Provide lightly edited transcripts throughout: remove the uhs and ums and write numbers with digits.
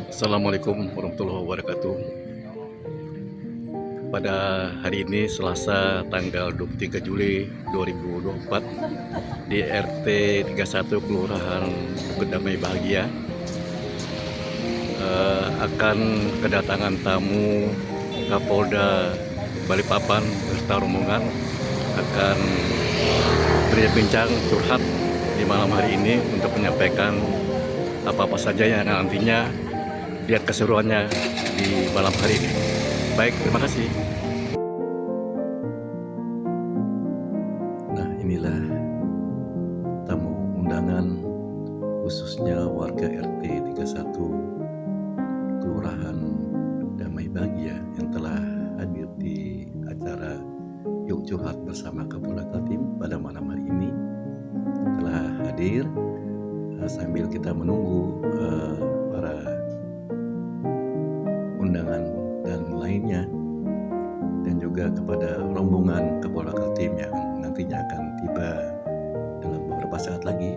Assalamualaikum warahmatullahi wabarakatuh. Pada hari ini Selasa tanggal 23 Juli 2024 di RT 31 Kelurahan Bukit Damai Bahagia akan kedatangan tamu Kapolda Balikpapan beserta rombongan akan berbincang curhat di malam hari ini untuk menyampaikan apa-apa saja yang nantinya lihat keseruannya di malam hari ini. Baik, terima kasih. Nah, inilah tamu undangan khususnya warga RT 31 Kelurahan Damai Bahagia yang telah hadir di acara Yuk Curhat bersama Kapolda Kaltim pada malam hari ini. Telah hadir sambil kita menunggu para undangan dan lainnya, dan juga kepada rombongan Kapolda Kaltim yang nantinya akan tiba dalam beberapa saat lagi.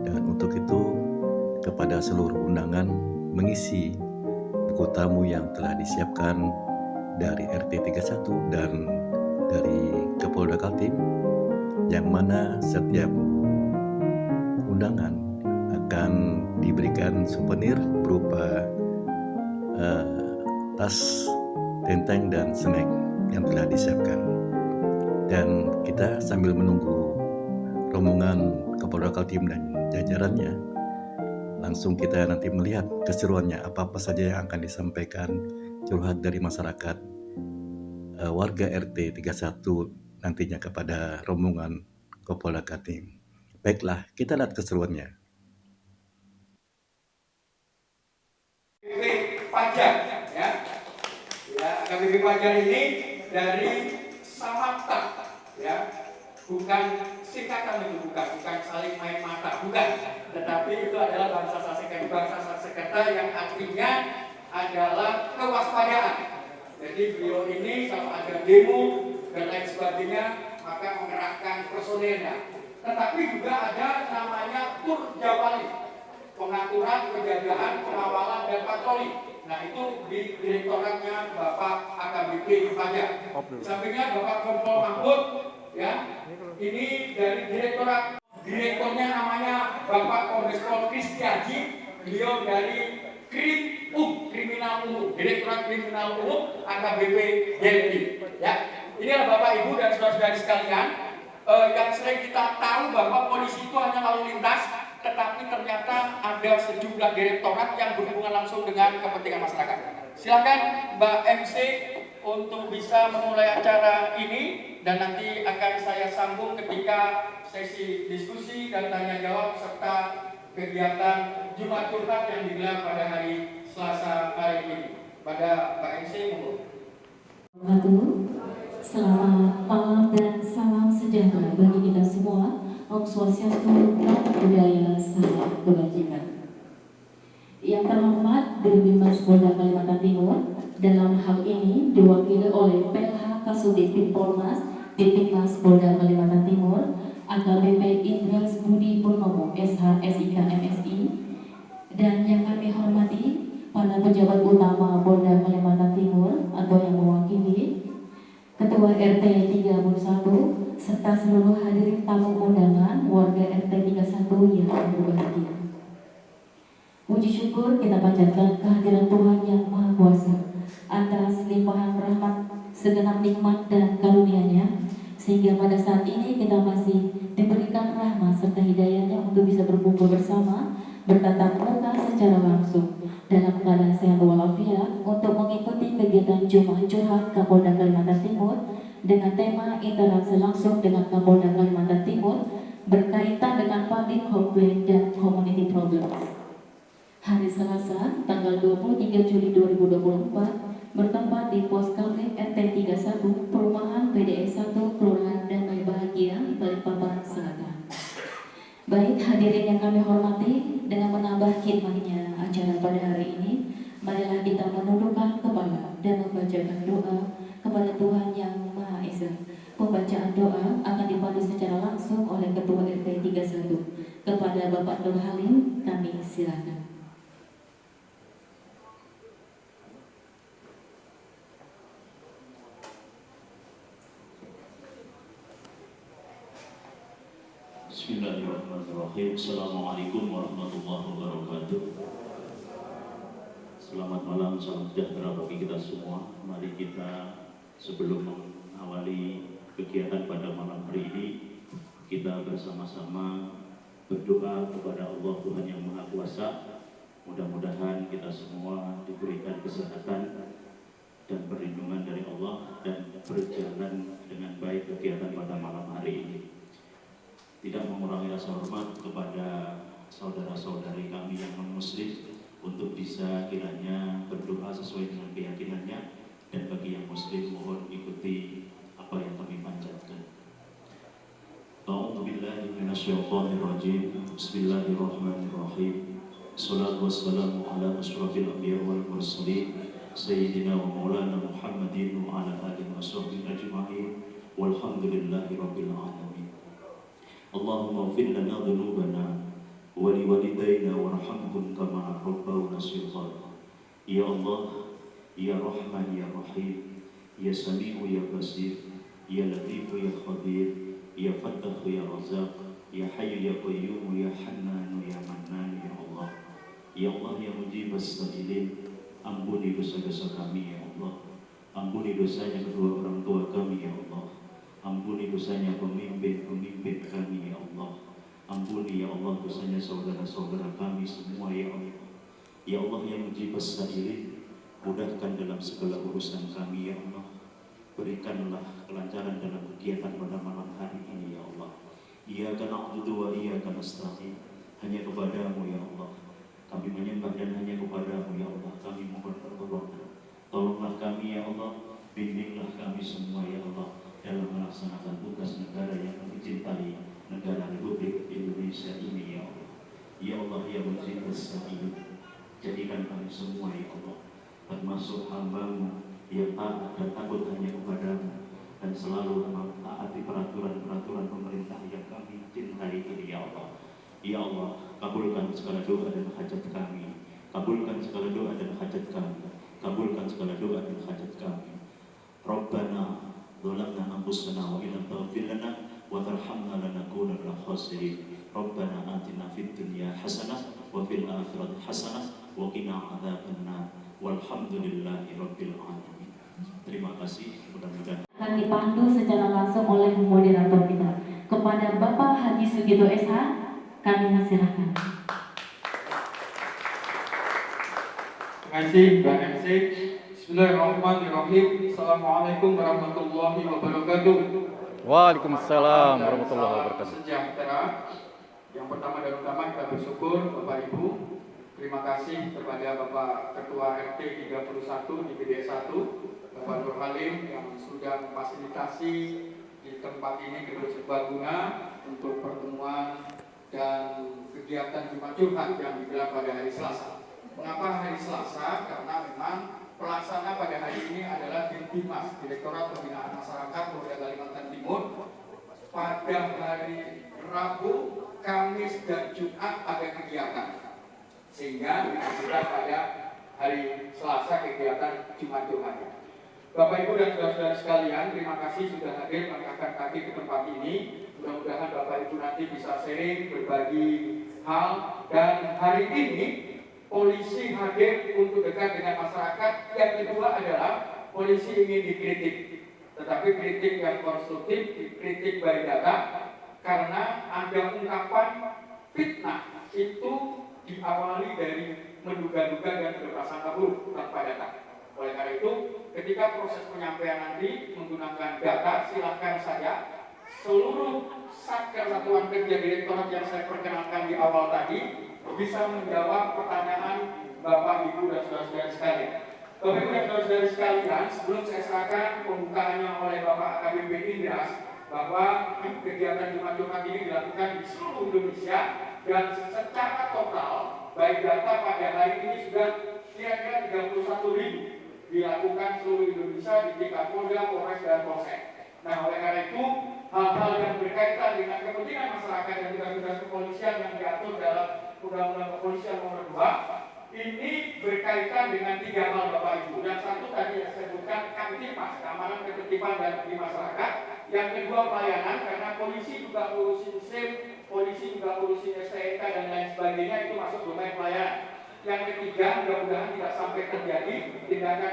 Dan untuk itu kepada seluruh undangan mengisi buku tamu yang telah disiapkan dari RT 31 dan dari Kapolda Kaltim, yang mana setiap undangan akan diberikan souvenir berupa tas, tenteng, dan snack yang telah disiapkan. Dan kita sambil menunggu rombongan Kapolda Kaltim dan jajarannya, langsung kita nanti melihat keseruannya, apa-apa saja yang akan disampaikan curhat dari masyarakat warga RT 31 nantinya kepada rombongan Kapolda Kaltim. Baiklah, kita lihat keseruannya. Pajar, ya. KBP Pajar ini dari Samapta, ya, bukan singkatan itu, bukan saling main mata, bukan, tetapi itu adalah bahasa Sanskerta yang artinya adalah kewaspadaan. Jadi beliau ini kalau ada demo dan lain sebagainya maka mengerahkan personilnya. Tetapi juga ada namanya tur jawali, pengaturan, penjagaan, pengawalan, dan patroli. Nah, itu di direktoratnya Bapak AKBP Pajak. Sampingnya Bapak Kompol Mahmud, ya. Ini dari direktorat. Direkturnya namanya Bapak Kombes Pol Kristiaji. Beliau dari Kriminal Umum, Direktorat Kriminal Umum AKBP Delhi. Ya, inilah Bapak Ibu dan saudara-saudari sekalian. Yang sering kita tahu bahwa polisi itu hanya lalu lintas, tetapi ternyata ada sejumlah direktorat yang berhubungan langsung dengan kepentingan masyarakat. Silakan Mbak MC untuk bisa memulai acara ini, dan nanti akan saya sambung ketika sesi diskusi dan tanya jawab serta kegiatan Jumat Curhat yang digelar pada hari Selasa hari ini. Pada Mbak MC, monggo. Selamat malam dan salam sejahtera bagi kita semua. Om Swastiastu, Namo Buddhaya, salam kebajikan. Yang terhormat Dirbimas Polda Kalimantan Timur, dalam hal ini diwakili oleh PLH Kasudit Polmas Ditipmas Polda Kalimantan Timur, AKBP Indras Budi Purnomo, SH, SIK, MSI, dan yang kami hormati para pejabat utama Polda Kalimantan Timur atau yang mewakili Ketua RT 31 serta seluruh hadirin tamu undangan warga RT 31 yang berbahagia. Puji syukur kita panjatkan kehadiran Tuhan yang Maha Kuasa atas limpahan rahmat, segenap nikmat dan karunia-Nya, sehingga pada saat ini kita masih diberikan rahmat serta hidayahnya untuk bisa berkumpul bersama, bertatap muka secara langsung dalam keadaan sehat walafiat untuk mengikuti kegiatan Jumat Curhat Kapolda Kalimantan Timur dengan tema interaksi langsung dengan Kapolda Kalimantan Timur berkaitan dengan public complaint dan community problems. Hari Selasa, tanggal 23 Juli 2024, bertempat di Pos Kamling RT 31, Perumahan PDS 1, Kelurahan Damai Bahagia, Balikpapan, Selatan. Baik hadirin yang kami hormati, dengan menambah khidmatnya acara pada hari ini, marilah kita menundukkan kepala dan membacakan doa kepada Tuhan Yang Maha Esa. Pembacaan doa akan dipandu secara langsung oleh Ketua RT 31. Kepada Bapak Nur Halim, kami silakan. Bismillahirrahmanirrahim. Assalamualaikum warahmatullahi wabarakatuh. Selamat malam, salam sejahtera bagi kita semua. Mari kita sebelum mengawali kegiatan pada malam hari ini, kita bersama-sama berdoa kepada Allah Tuhan Yang Maha Kuasa. Mudah-mudahan kita semua diberikan kesehatan dan perlindungan dari Allah dan berjalan dengan baik kegiatan pada malam hari ini. Tidak mengurangi rasa hormat kepada saudara-saudari kami yang non-muslim untuk bisa kiranya berdoa sesuai dengan keyakinannya, dan bagi yang muslim mohon ikuti apa yang kami panjatkan. A'udzubillahi minasyaitonirrajim. Bismillahirrahmanirrahim. Wassalatu wassalamu ala asyrafil anbiya wal mursalin sayyidina wa maulana Muhammadin wa ala alihi washabbihi ajma'in. Walhamdulillahi rabbil alamin. Allahumma ighfir lana dhunubana wa liwalidayna warhamhum kama rabbawna shighara. Ya Allah, Ya Rahman, Ya Rahim, Ya Sami'u, Ya Basir, Ya Latifu, Ya Khabir, Ya Fattahu, Ya Razak, Ya Hayyu, Ya Qayyum, Ya Hannan, Ya Mannan, Ya Allah. Ya Allah, Ya Mujibas Sa'ilin, ampuni dosa-dosa kami, Ya Allah. Ampuni dosanya kedua orang tua kami, Ya Allah. Ampuni dosanya pemimpin-pemimpin kami, Ya Allah. Ampuni, Ya Allah, dosanya saudara-saudara kami semua, Ya Allah. Ya Allah yang mujibas sa'ilin, mudahkan dalam segala urusan kami, Ya Allah. Berikanlah kelancaran dalam kegiatan pada malam hari ini, Ya Allah. Iyyaka na'budu wa iyyaka nasta'in. Hanya kepadamu, Ya Allah, kami menyembah, dan hanya kepadamu, Ya Allah, kami mohon pertolongan. Tolonglah kami, Ya Allah. Bimbinglah kami semua, Ya Allah, dalam melaksanakan tugas negara yang kami cintai, negara Republik Indonesia ini, Ya Allah. Ya Allah, Ya Mujibas Sa'ilin, jadikan kami semua, Ya Allah, termasuk hamba-Mu yang taat dan takut hanya kepadamu, dan selalu mentaati peraturan-peraturan pemerintah yang kami cintai ini, Ya Allah. Ya Allah, kabulkan segala doa dan hajat kami. Kabulkan segala doa dan hajat kami. Kabulkan segala doa dan hajat kami. Rabbana zalamna anfusana wa illam taghfir lana wa tarhamna lanakunanna minal khasirin. Rabbana atina fid dunya hasanah wa fil akhirati hasanah wa qina adzabannar. Walhamdulillahi rabbil alamin. Terima kasih, mudah-mudahan Akan dipandu secara langsung oleh moderator kita. Kepada Bapak Haji Sugito SH, kami silakan. Terima kasih Mbak MC. Bismillahirrahmanirrahim. Assalamualaikum warahmatullahi wabarakatuh. Waalaikumsalam warahmatullahi wabarakatuh. Sejahtera. Yang pertama dan utama kita bersyukur Bapak Ibu. Terima kasih kepada Bapak Ketua RT 31 di BD 1, Bapak Nur Halim, yang sudah memfasilitasi di tempat ini Gedung Serbaguna untuk pertemuan dan kegiatan Jumat Curhat yang digelar pada hari Selasa. Mengapa hari Selasa? Karena memang pelaksana pada hari ini adalah Dintimas, Direktorat Pembinaan Masyarakat Polda Kalimantan Timur. Pada hari Rabu, Kamis, dan Jumat ada kegiatan, sehingga kita pada hari Selasa kegiatan Jumat Curhat. Bapak Ibu dan saudara-saudara sekalian, terima kasih sudah hadir mengangkat kaki ke tempat ini. Mudah-mudahan Bapak Ibu nanti bisa sharing, berbagi hal, dan hari ini polisi hadir untuk dekat dengan masyarakat. Yang kedua adalah polisi ingin dikritik, tetapi kritik yang konstruktif, kritik by data, karena ada ungkapan fitnah itu diawali dari menduga-duga dan berprasangka buruk tanpa data. Oleh karena itu, ketika proses penyampaian nanti menggunakan data, silakan saja seluruh satgas satuan kerja direktorat yang saya perkenalkan di awal tadi bisa menjawab pertanyaan Bapak, Ibu, dan saudara-saudara sekalian. Bapak, Ibu, dan saudara-saudara sekalian, sebelum saya serahkan pembukaannya oleh Bapak AKBP Indras, bahwa kegiatan Jumat Curhat ini dilakukan di seluruh Indonesia, dan secara total, baik data pada hari ini sudah kira-kira 31.000 dilakukan seluruh Indonesia di tingkat Polda, Polres, dan Polsek. Nah, oleh karena itu, hal-hal yang berkaitan dengan kepentingan masyarakat dan tugas-tugas kepolisian yang diatur dalam Undang-Undang Kepolisian Nomor 2 ini berkaitan dengan 3 hal Bapak Ibu. Dan satu tadi yang saya sebutkan, Kamtipas, keamanan, ketertiban, dan di masyarakat. Yang kedua pelayanan, karena polisi juga ngurusin SIM, polisi juga ngurusin STNK dan lain sebagainya, itu masuk domain pelayanan. Yang ketiga, mudah-mudahan tidak sampai terjadi tindakan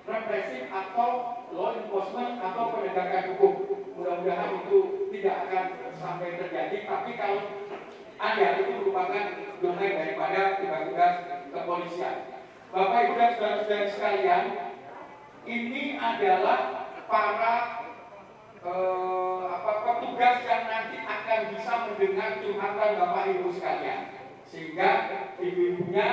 represif atau law enforcement atau penegakan hukum. Mudah-mudahan itu tidak akan sampai terjadi, tapi kalau ada, itu merupakan domain daripada tugas kepolisian. Bapak Ibu dan saudara-saudara sekalian, ini adalah para petugas yang nanti akan bisa mendengar curhatan Bapak Ibu sekalian, sehingga ibu-ibunya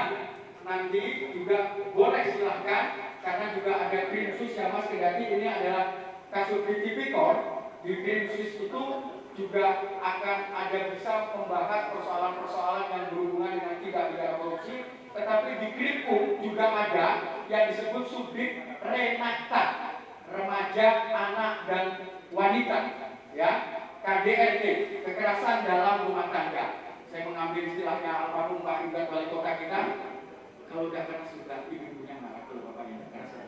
nanti juga boleh silahkan, karena juga ada Krimsus ya Mas, kendati ini adalah kasus tipikor. Di Krimsus itu juga akan ada bisa membahas persoalan-persoalan yang berhubungan dengan tindak pidana korupsi, tetapi di Krimpung juga ada yang disebut subdit Renata, remaja, anak dan wanita, ya, KDRT, kekerasan dalam rumah tangga. Saya mengambil istilahnya almarhum Pak Ibrat Wali Kota kita, kalau udah kena sudah ibu-ibunya marah kalau bapaknya kekerasan.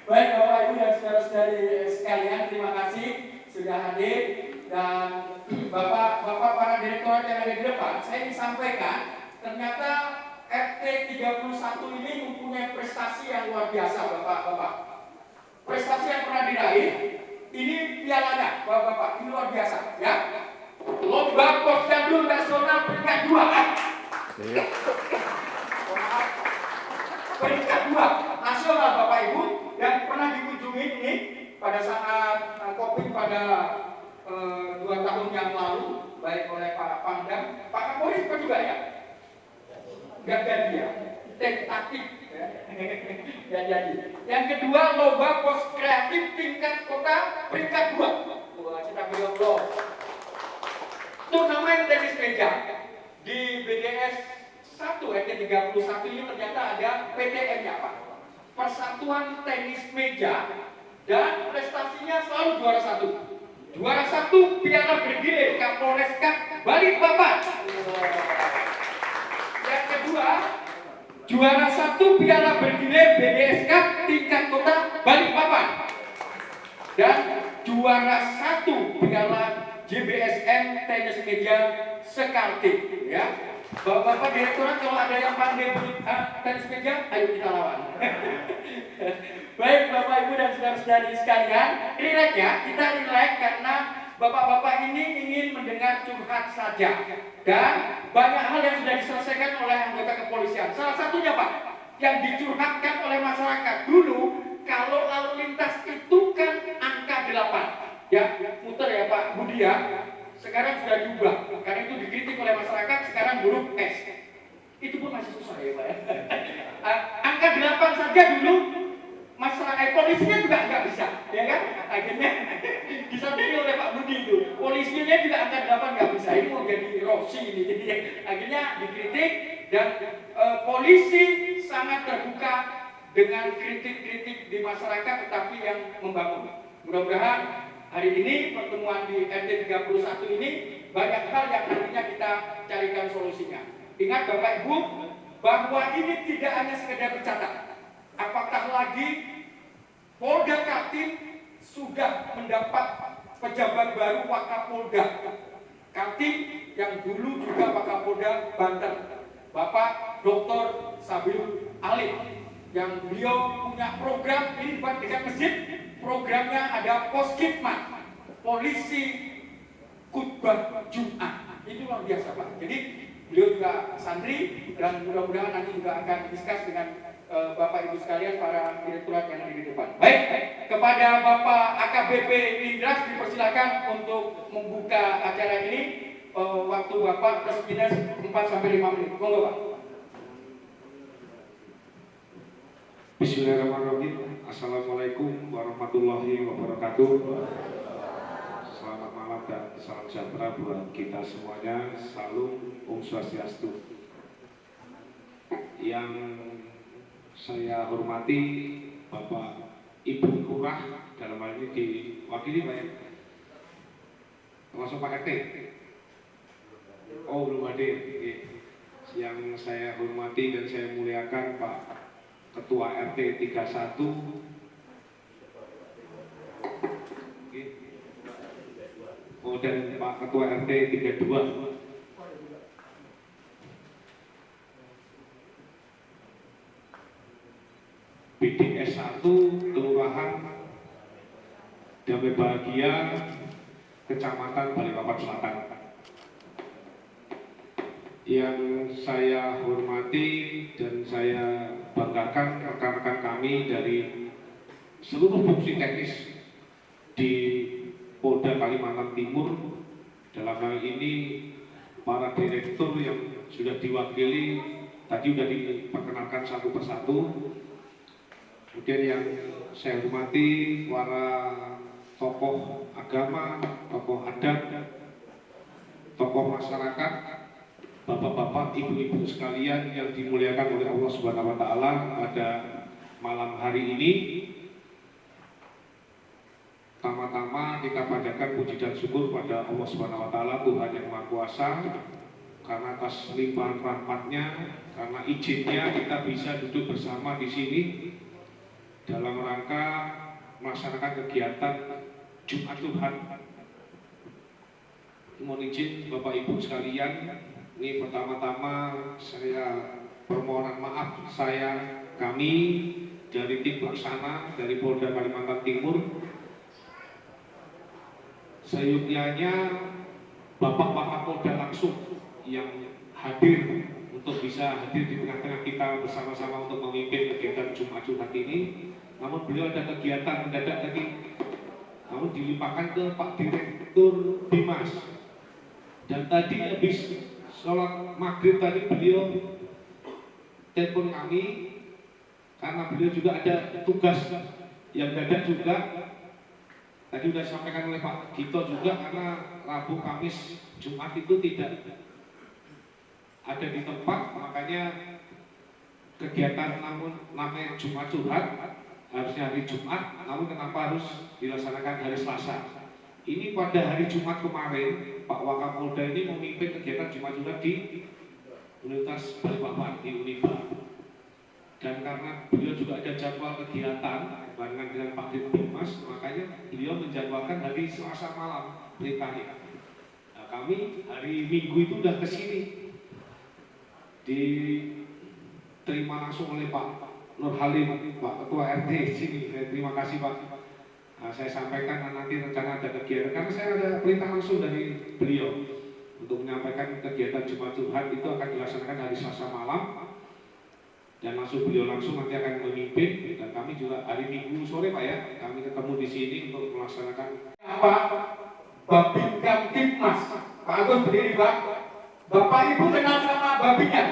Baik Bapak Ibu dan saudara-saudari sekalian, terima kasih sudah hadir, dan Bapak para direktorat yang ada di depan, saya ingin sampaikan ternyata RT 31 ini mempunyai prestasi yang luar biasa Bapak-bapak. Prestasi yang pernah diraih, ini pialanya Bapak-bapak, ini luar biasa ya. Lomba Posyandu Nasional peringkat 2. Peringkat 2 nasional Bapak Ibu, dan pernah dikunjungi ini pada saat Koping pada 2 tahun yang lalu, baik oleh Pak Pangdam, Pak Kapolri juga ya. Gak jadi ya, tentatif ya. Gak jadi. Yang kedua, lomba pos kreatif tingkat kota peringkat 2. Wah, kita beri Allah. Turnamen tenis meja di BDS 1 RT 31 ini ternyata ada PTM-nya Pak, Persatuan Tenis Meja, dan prestasinya selalu juara 1. Juara 1 piala bergilir Kapolres Cup Balikpapan. Yang kedua, juara 1 piala bergilir BDS Cup tingkat kota Balikpapan, dan juara 1 piala JBSN tenis meja Sekartik ya. Bapak-bapak direktorat, kalau ada yang pandai tenis meja, ayo kita lawan. Baik Bapak Ibu dan saudara-saudari sekalian, relax ya, kita relax karena bapak-bapak ini ingin mendengar curhat saja, dan banyak hal yang sudah diselesaikan oleh anggota kepolisian. Salah satunya Pak, yang dicurhatkan oleh masyarakat dulu, kalau lalu lintas itu kan angka 8 ya, muter ya Pak Budi ya. Sekarang sudah diubah, karena itu dikritik oleh masyarakat, sekarang huruf S. Itu pun masih susah ya Pak ya. Angka 8 saja dulu masyarakat, polisinya juga nggak bisa, ya kan? Akhirnya disampaikan oleh Pak Budi itu, polisinya juga angka 8 nggak bisa, ini mau jadi Rossi ini. Jadi akhirnya dikritik, dan polisi sangat terbuka dengan kritik-kritik di masyarakat, tetapi yang membangun. Mudah-mudahan hari ini pertemuan di RT 31 ini banyak hal yang nantinya kita carikan solusinya. Ingat Bapak Ibu, bahwa ini tidak hanya sekedar dicatat. Apakah lagi Polda Kaltim sudah mendapat pejabat baru Wakapolda Kaltim yang dulu juga Wakapolda Banten, Bapak Dr. Sabil Alif, yang beliau punya program ini buat dekat masjid. Programnya ada Poskitmat, polisi khutbah Jumat. Itu luar biasa Pak. Jadi beliau juga santri, dan mudah-mudahan nanti juga akan diskus dengan Bapak Ibu sekalian, para direkturat yang ada di depan. Baik, kepada Bapak AKBP Indras dipersilakan untuk membuka acara ini. Waktu Bapak plus minus 4-5 menit. Monggo Pak. Bismillahirrahmanirrahim. Assalamualaikum warahmatullahi wabarakatuh. Selamat malam dan salam sejahtera buat kita semuanya. Salam Om Swastiastu. Yang saya hormati Bapak Ibu Lurah, dalam hal ini diwakili Pak, termasuk Pak RT. Oh, belum hadir. Yang saya hormati dan saya muliakan Pak Ketua RT 31 dan Pak Ketua RT 32. BDS 1 Kelurahan Damai Bahagia, Kecamatan Balikpapan Selatan. Yang saya hormati dan saya banggakan rekan-rekan kami dari seluruh fungsi teknis di Polda Kalimantan Timur, dalam hal ini para direktur yang sudah diwakili tadi sudah diperkenalkan satu persatu. Kemudian yang saya hormati para tokoh agama, tokoh adat, tokoh masyarakat, bapak-bapak, ibu-ibu sekalian yang dimuliakan oleh Allah Subhanahu wa taala pada malam hari ini. Pertama-tama kita panjatkan puji dan syukur pada Allah Subhanahu wa taala, Tuhan yang Maha Kuasa, karena atas limpahan rahmat-Nya, karena izinnya kita bisa duduk bersama di sini dalam rangka melaksanakan kegiatan Jumat Tuhan. Mohon izin Bapak Ibu sekalian, ini pertama-tama saya permohonan maaf kami dari tim pelaksana dari Polda Kalimantan Timur, seyogyanya Bapak Wakapolda langsung yang hadir untuk bisa hadir di tengah-tengah kita bersama-sama untuk memimpin kegiatan Jumat Jumat ini. Namun beliau ada kegiatan mendadak tadi, namun dilimpahkan ke Pak Direktur Bimas. Dan tadi habis sholat maghrib tadi beliau telepon kami karena beliau juga ada tugas yang mendadak juga. Tadi sudah disampaikan oleh Pak Gito juga, karena Rabu, Kamis, Jumat itu tidak ada di tempat, makanya kegiatan namun namanya Jumat Jumat harusnya hari Jumat, namun kenapa harus dilaksanakan hari Selasa? Ini pada hari Jumat kemarin Pak Wakapolda ini memimpin kegiatan Jumat Jumat di Universitas Balikpapan di Uniba. Dan karena beliau juga ada jadwal kegiatan barengan dengan Pak Dirut Bimas, makanya beliau menjadwalkan hari Selasa malam perintahnya. Nah, kami hari Minggu itu sudah ke sini, diterima langsung oleh Pak Nur Halim, Pak Ketua RT sini. Terima kasih Pak. Nah, saya sampaikan nanti rencana ada kegiatan, karena saya ada perintah langsung dari beliau untuk menyampaikan kegiatan Jumat Tuhan itu akan dilaksanakan hari Selasa malam. Dan beliau langsung nanti akan memimpin, dan kami juga hari Minggu sore Pak ya, kami ketemu di sini untuk melaksanakan apa Babinkan Tipmas. Pak Agus berdiri Pak. Bapak Ibu kenal sama Babinnya?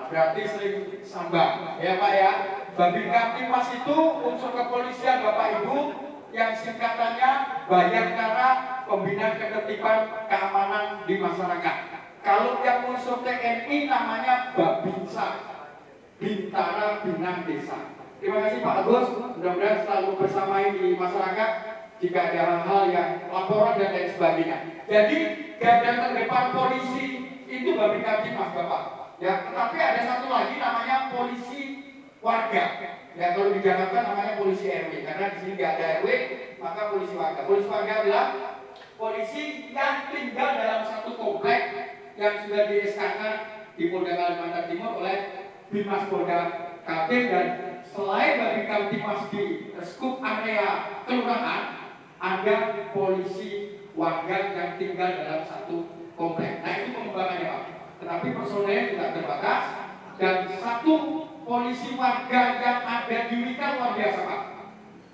Berarti sering sambang ya Pak ya. Babinkan Tipmas itu unsur kepolisian Bapak Ibu yang singkatannya Bayangkara Pembinaan Ketertiban Keamanan di Masyarakat. Kalau yang unsur TNI namanya Babinsa, Bintara Binang Desa. Terima kasih Pak Agus, mudah-mudahan selalu bersama di masyarakat jika ada hal-hal yang laporan dan lain sebagainya. Jadi garda terdepan polisi itu Babinkan Tipmas Bapak. Ya, tetapi ada satu lagi namanya polisi warga. Ya, kalau di Jakarta namanya polisi RW, karena di sini nggak ada RW, maka polisi warga. Polisi warga adalah polisi yang tinggal dalam satu komplek yang sudah di-SK-kan di Polda Kalimantan Timur oleh Bimas Polda Kaltim, dan selain Babinkan Tipmas di skup area kelurahan, ada polisi warga yang tinggal dalam satu komplek. Nah itu pengembangannya Pak. Tetapi personelnya tidak terbatas, dan satu polisi warga yang ada di Wika luar biasa Pak.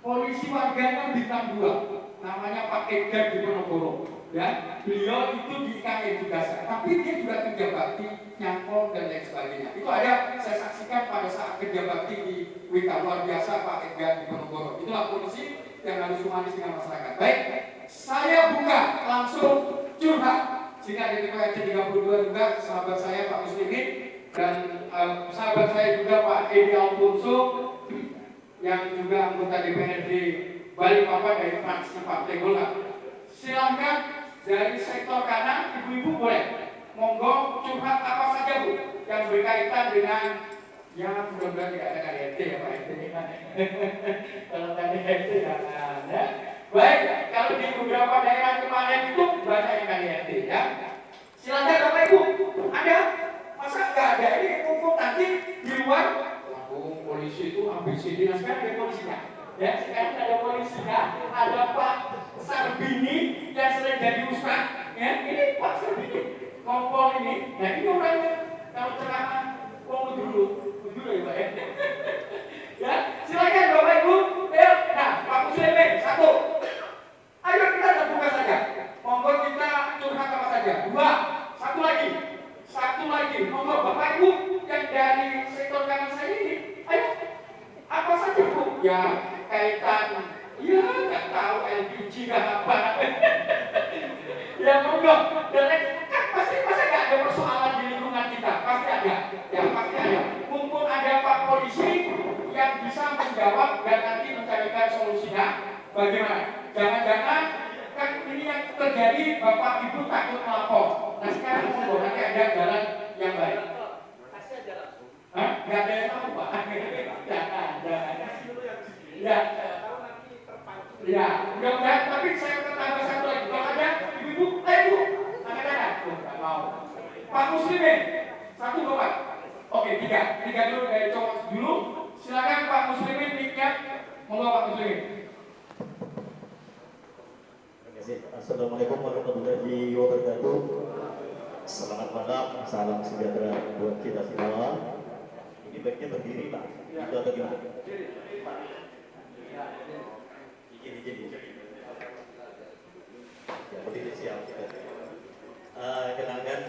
Polisi warganya bintang 2, namanya Pak Edgar di Ponorogo. Ya, beliau itu di IKN juga, tapi dia juga kerja bakti, nyangkol dan lain sebagainya. Itu ada saya saksikan pada saat kerja bakti di Wika luar biasa Pak Edgar di Ponorogo. Itulah polisi yang harus humanis dengan masyarakat. Baik, saya buka langsung curhat. Sini ada Ketua RT 32 juga, sahabat saya Pak Muslimin, dan sahabat saya juga Pak Edi Alfonso yang juga anggota DPRD Balikpapan dari fraksi Partai Golkar. Silakan dari sektor kanan, ibu-ibu boleh monggo curhat apa saja Bu yang berkaitan dengan yang mudah-mudahan tidak ada KDRT ya Pak RT. Kalau KDRT ya, Baik, kalau di beberapa daerah kemarin itu banyak yang KDRT ya. Silakan Bapak Ibu, ada masa nggak ada ini kumpul nanti di luar. Waduh, polisi itu ABCD, nah sekarang ada polisinya. Ya, sekarang ada polisinya, ada Pak Sarbini yang sering jadi ustaz. Ya, ini Pak Sarbini, kompol ini. Nah ini orangnya kalau ceramah dulu ya Pak ya. Ya, silakan Bapak Ibu. Ya, nah Pak Muslimin satu. Ayo kita buka saja. Monggo kita curhat apa saja. Dua, satu lagi. Monggo Bapak Ibu yang dari sektor kanan saya ini. Ayo, apa saja Bu? Ya, kaitan, ya nggak tahu LPG nggak apa. Ya monggo. Dan kan pasti nggak ada persoalan di lingkungan kita. Pasti ada. Ya pasti ada. Mumpung ada Pak Polisi yang bisa menjawab dan nanti mencarikan solusinya. Bagaimana? Jangan-jangan kan ini yang terjadi Bapak Ibu takut melapor. Nah sekarang monggo nanti ada jalan yang baik. Hah? Nggak ada yang tahu Pak? Nggak ada. Ya. Ya, mudah-mudahan. Tapi saya tambah satu lagi. Kalau ada ibu-ibu, ayo Bu, tangan-tangan. Nggak mau. Pak Muslimin, satu Bapak. Oke, tiga dulu dari cowok dulu. Silakan Pak Muslimin, mic-nya. Monggo Pak Muslimin. Assalamualaikum warahmatullahi wabarakatuh. Selamat malam, salam sejahtera buat kita semua. Ini baiknya berdiri Pak, itu atau gimana? Izin. Ya, berdiri siap. Kenalkan,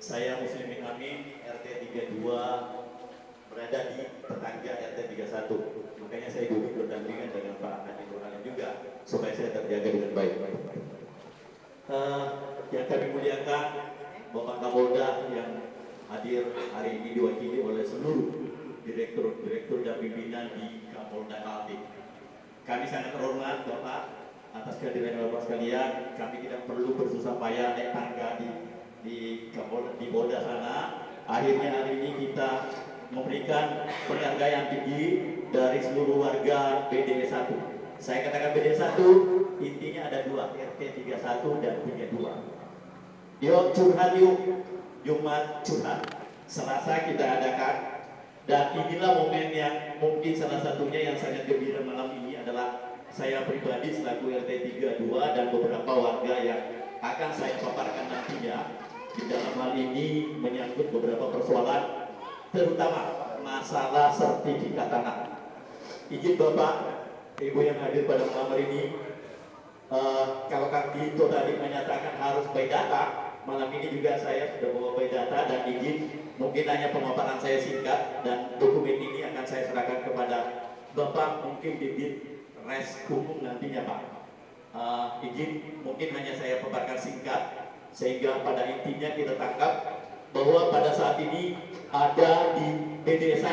saya Muslimin Amin, RT 32, berada di tetangga RT 31. Makanya saya duduk berdampingan dengan Pak Haji Nurhalim juga, supaya saya terjaga dengan baik. Yang kami muliakan Bapak Kapolda yang hadir hari ini diwakili oleh seluruh direktur dan pimpinan di Kapolda Kaltim. Kami sangat terhormat Bapak atas kehadiran Bapak sekalian. Kami tidak perlu bersusah payah naik tangga di Polda sana. Akhirnya hari ini kita memberikan penghargaan tinggi dari seluruh warga BDE 1. Saya katakan BDE 1 intinya ada dua, RT 31 dan 32. Yuk curhat yuk, Jumat curhat. Selasa kita adakan, dan inilah momen yang mungkin salah satunya yang sangat gembira malam ini adalah saya pribadi selaku RT 32 dan beberapa warga yang akan saya paparkan nantinya. Di dalam hal ini menyangkut beberapa persoalan, terutama masalah sertifikat tanah. Izin Bapak, Ibu yang hadir pada malam hari ini, kalau Kang Dito tadi menyatakan harus by data, malam ini juga saya sudah bawa by data dan izin mungkin hanya pemaparan saya singkat dan dokumen ini akan saya serahkan kepada Bapak mungkin di res umum nantinya Pak. Izin mungkin hanya saya paparkan singkat sehingga pada intinya kita tangkap bahwa pada saat ini ada di BD 1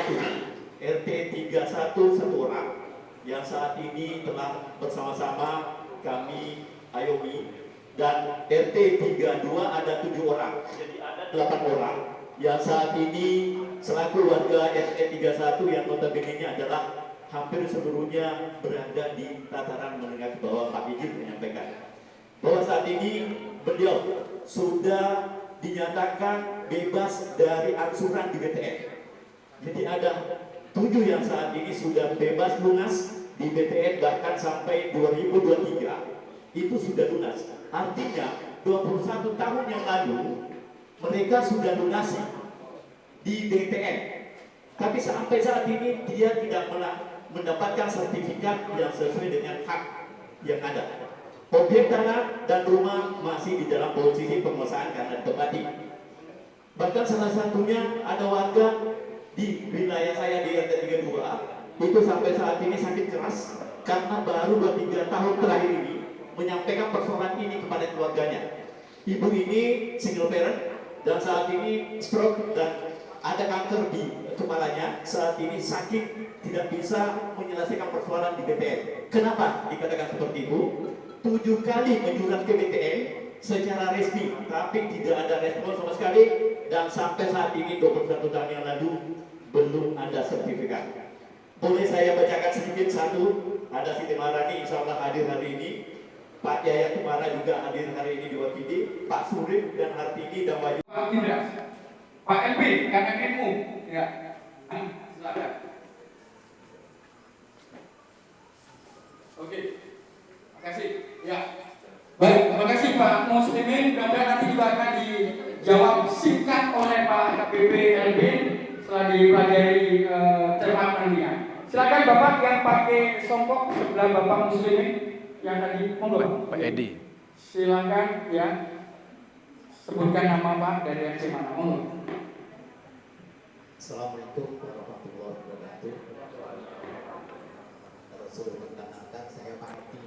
RT 31 satu orang yang saat ini telah bersama-sama kami ayomi, dan RT 32 ada 7 orang, jadi ada 8 orang yang saat ini selaku warga RT 31 yang notabene adalah hampir seluruhnya berada di tataran menengah ke bawah. Pak Izin menyampaikan bahwa saat ini beliau sudah dinyatakan bebas dari angsuran di BTN. Jadi ada 7 yang saat ini sudah bebas lunas di BTN, bahkan sampai 2023 itu sudah lunas. Artinya 21 tahun yang lalu mereka sudah lunasi di BTN, tapi sampai saat ini dia tidak mendapatkan sertifikat yang sesuai dengan hak yang ada. Objek tanah dan rumah masih di dalam posisi penguasaan karena ditempati. Bahkan salah satunya ada warga di wilayah saya di RT 32 itu sampai saat ini sakit keras karena baru 2-3 tahun terakhir ini menyampaikan persoalan ini kepada keluarganya. Ibu ini single parent dan saat ini stroke dan ada kanker di kepalanya. Saat ini sakit, tidak bisa menyelesaikan persoalan di BTN. Kenapa dikatakan seperti itu? 7 kali menyurat ke BTN secara resmi, tapi tidak ada respon sama sekali, dan sampai saat ini 21 tahun yang lalu belum ada sertifikat. Boleh saya bacakan sedikit satu ada Siti Marani insya Allah hadir hari ini, Pak Jaya Kumara juga hadir hari ini di WPD, Pak Surip dan Hartini dan Wahyu. Pak Indra, Pak Elvin, kan Elvinmu, ya, silakan. Oke, makasih. Ya, baik, terima kasih Pak Muslimin. Mudah-mudahan nanti juga akan dijawab singkat oleh Pak KPP Elvin setelah dipelajari cermat nantinya. Silakan Bapak yang pakai songkok sebelah Bapak Muslimin yang tadi, monggo Pak Edi. Silakan ya, sebutkan nama Pak dari MC mana, monggo. Assalamualaikum warahmatullahi wabarakatuh. Sudah perkenalkan, saya Pak Edi,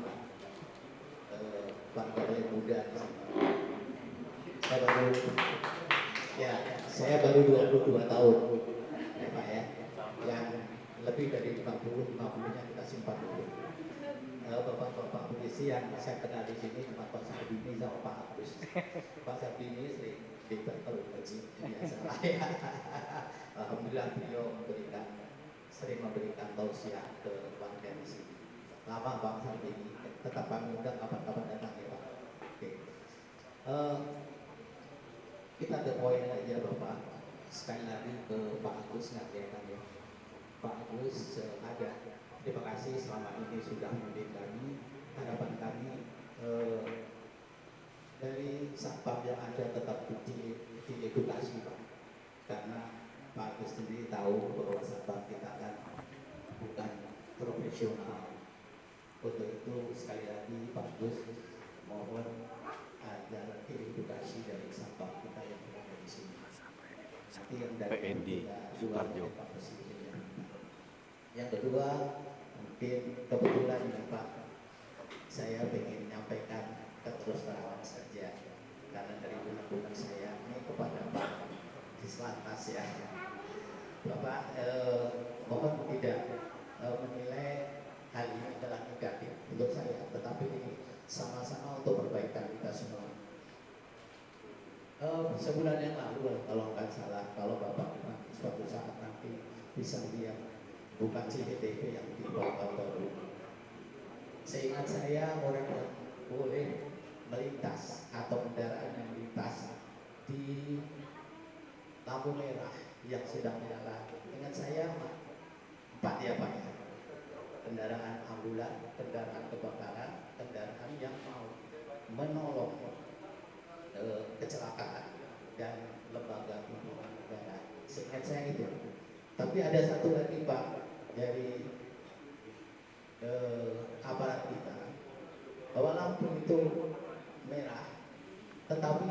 Bangga yang muda. Saya baru 22 tahun, ya Pak ya. Yang lebih dari 50-nya kita simpan dulu. Bapak-bapak polisi yang saya kenal di sini cuma Pak Sabini sama Pak Agus. Pak Sabini sering diberitahu biasa lah ya. Alhamdulillah beliau sering memberikan tausiah ke warga di sini. Lama Pak Sabini, tetap kami undang kapan-kapan datang ya Pak. Oke. Kita ke poin aja Bapak. Sekali lagi ke Pak Agus ngajakan ya. Pak Agus ada. Terima kasih selama ini sudah membimbing kami. Harapan kami dari satpam yang ada tetap diedukasi Pak. Karena Pak Agus sendiri tahu bahwa satpam kita kan bukan profesional. Untuk itu sekali lagi Pak Agus mohon ada edukasi dari satpam kita yang berada di sini. Nanti yang dari PND Sukarjo. Yang kedua, mungkin kebetulan ya Pak, saya ingin menyampaikan terus terang saja karena dari bulan-bulan saya ini kepada Pak Dislantas ya, Bapak mohon tidak menilai hal ini adalah negatif untuk saya, tetapi ini sama-sama untuk perbaikan kita semua. Sebulan yang lalu kalau nggak salah, kalau Bapak suatu saat nanti bisa lihat bukan CCTV yang dibawa baru. Seingat saya orang yang boleh melintas atau kendaraan yang melintas di lampu merah yang sedang menyala. Ingat saya 4 ya Pak ya. Kendaraan ambulan, kendaraan kebakaran, kendaraan yang mau menolong kecelakaan dan lembaga hubungan negara. Seingat saya itu. Tapi ada satu lagi Pak dari aparat kita bahwa lampu itu merah, tetapi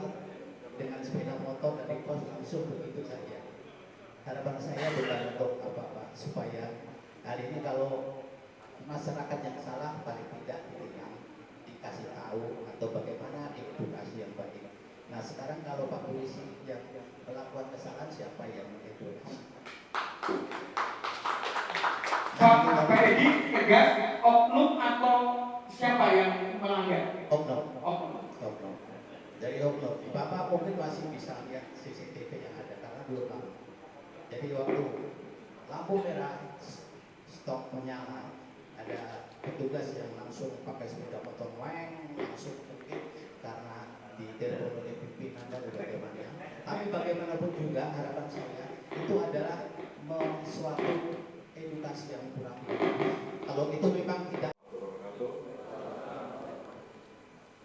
dengan sepeda motor dari pos langsung begitu saja. Harapan saya bukan untuk apa-apa, supaya hari ini kalau masyarakat yang salah paling tidak dikasih tahu atau bagaimana edukasi yang baik. Nah sekarang kalau Pak Polisi yang melakukan kesalahan, siapa yang mengedukasi? Pak Edi tegas, oknum atau siapa yang melanggar? Oknum. Oknum. Dari oknum. Bapak mungkin masih bisa lihat CCTV yang ada karena belum lama. Jadi waktu lampu merah stop menyala, ada petugas yang langsung pakai sepeda motor langsung mungkin karena ditelepon oleh pimpinan dan bagaimana. Tapi bagaimanapun juga harapan saya itu adalah suatu edukasi yang kurang. Kalau itu memang tidak.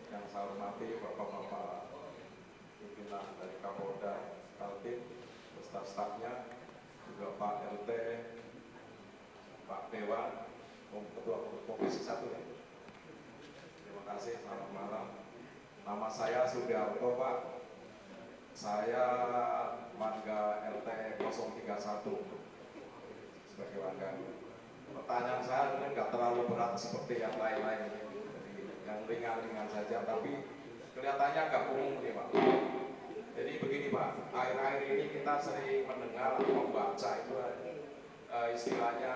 Yang saya hormati bapak-bapak pimpinan dari Kapolda Kaltim, beserta stafnya, juga Pak RT, Pak Dewan, Ketua Komisi 1 ya. Terima kasih, selamat malam. Nama saya Sudiarto Pak. Saya warga RT 031 sebagai warga. Pertanyaan saya sebenarnya nggak terlalu berat seperti yang lain-lain, jadi yang ringan-ringan saja, tapi kelihatannya agak umum nih Pak. Jadi begini Pak, akhir-akhir ini kita sering mendengar atau membaca itu istilahnya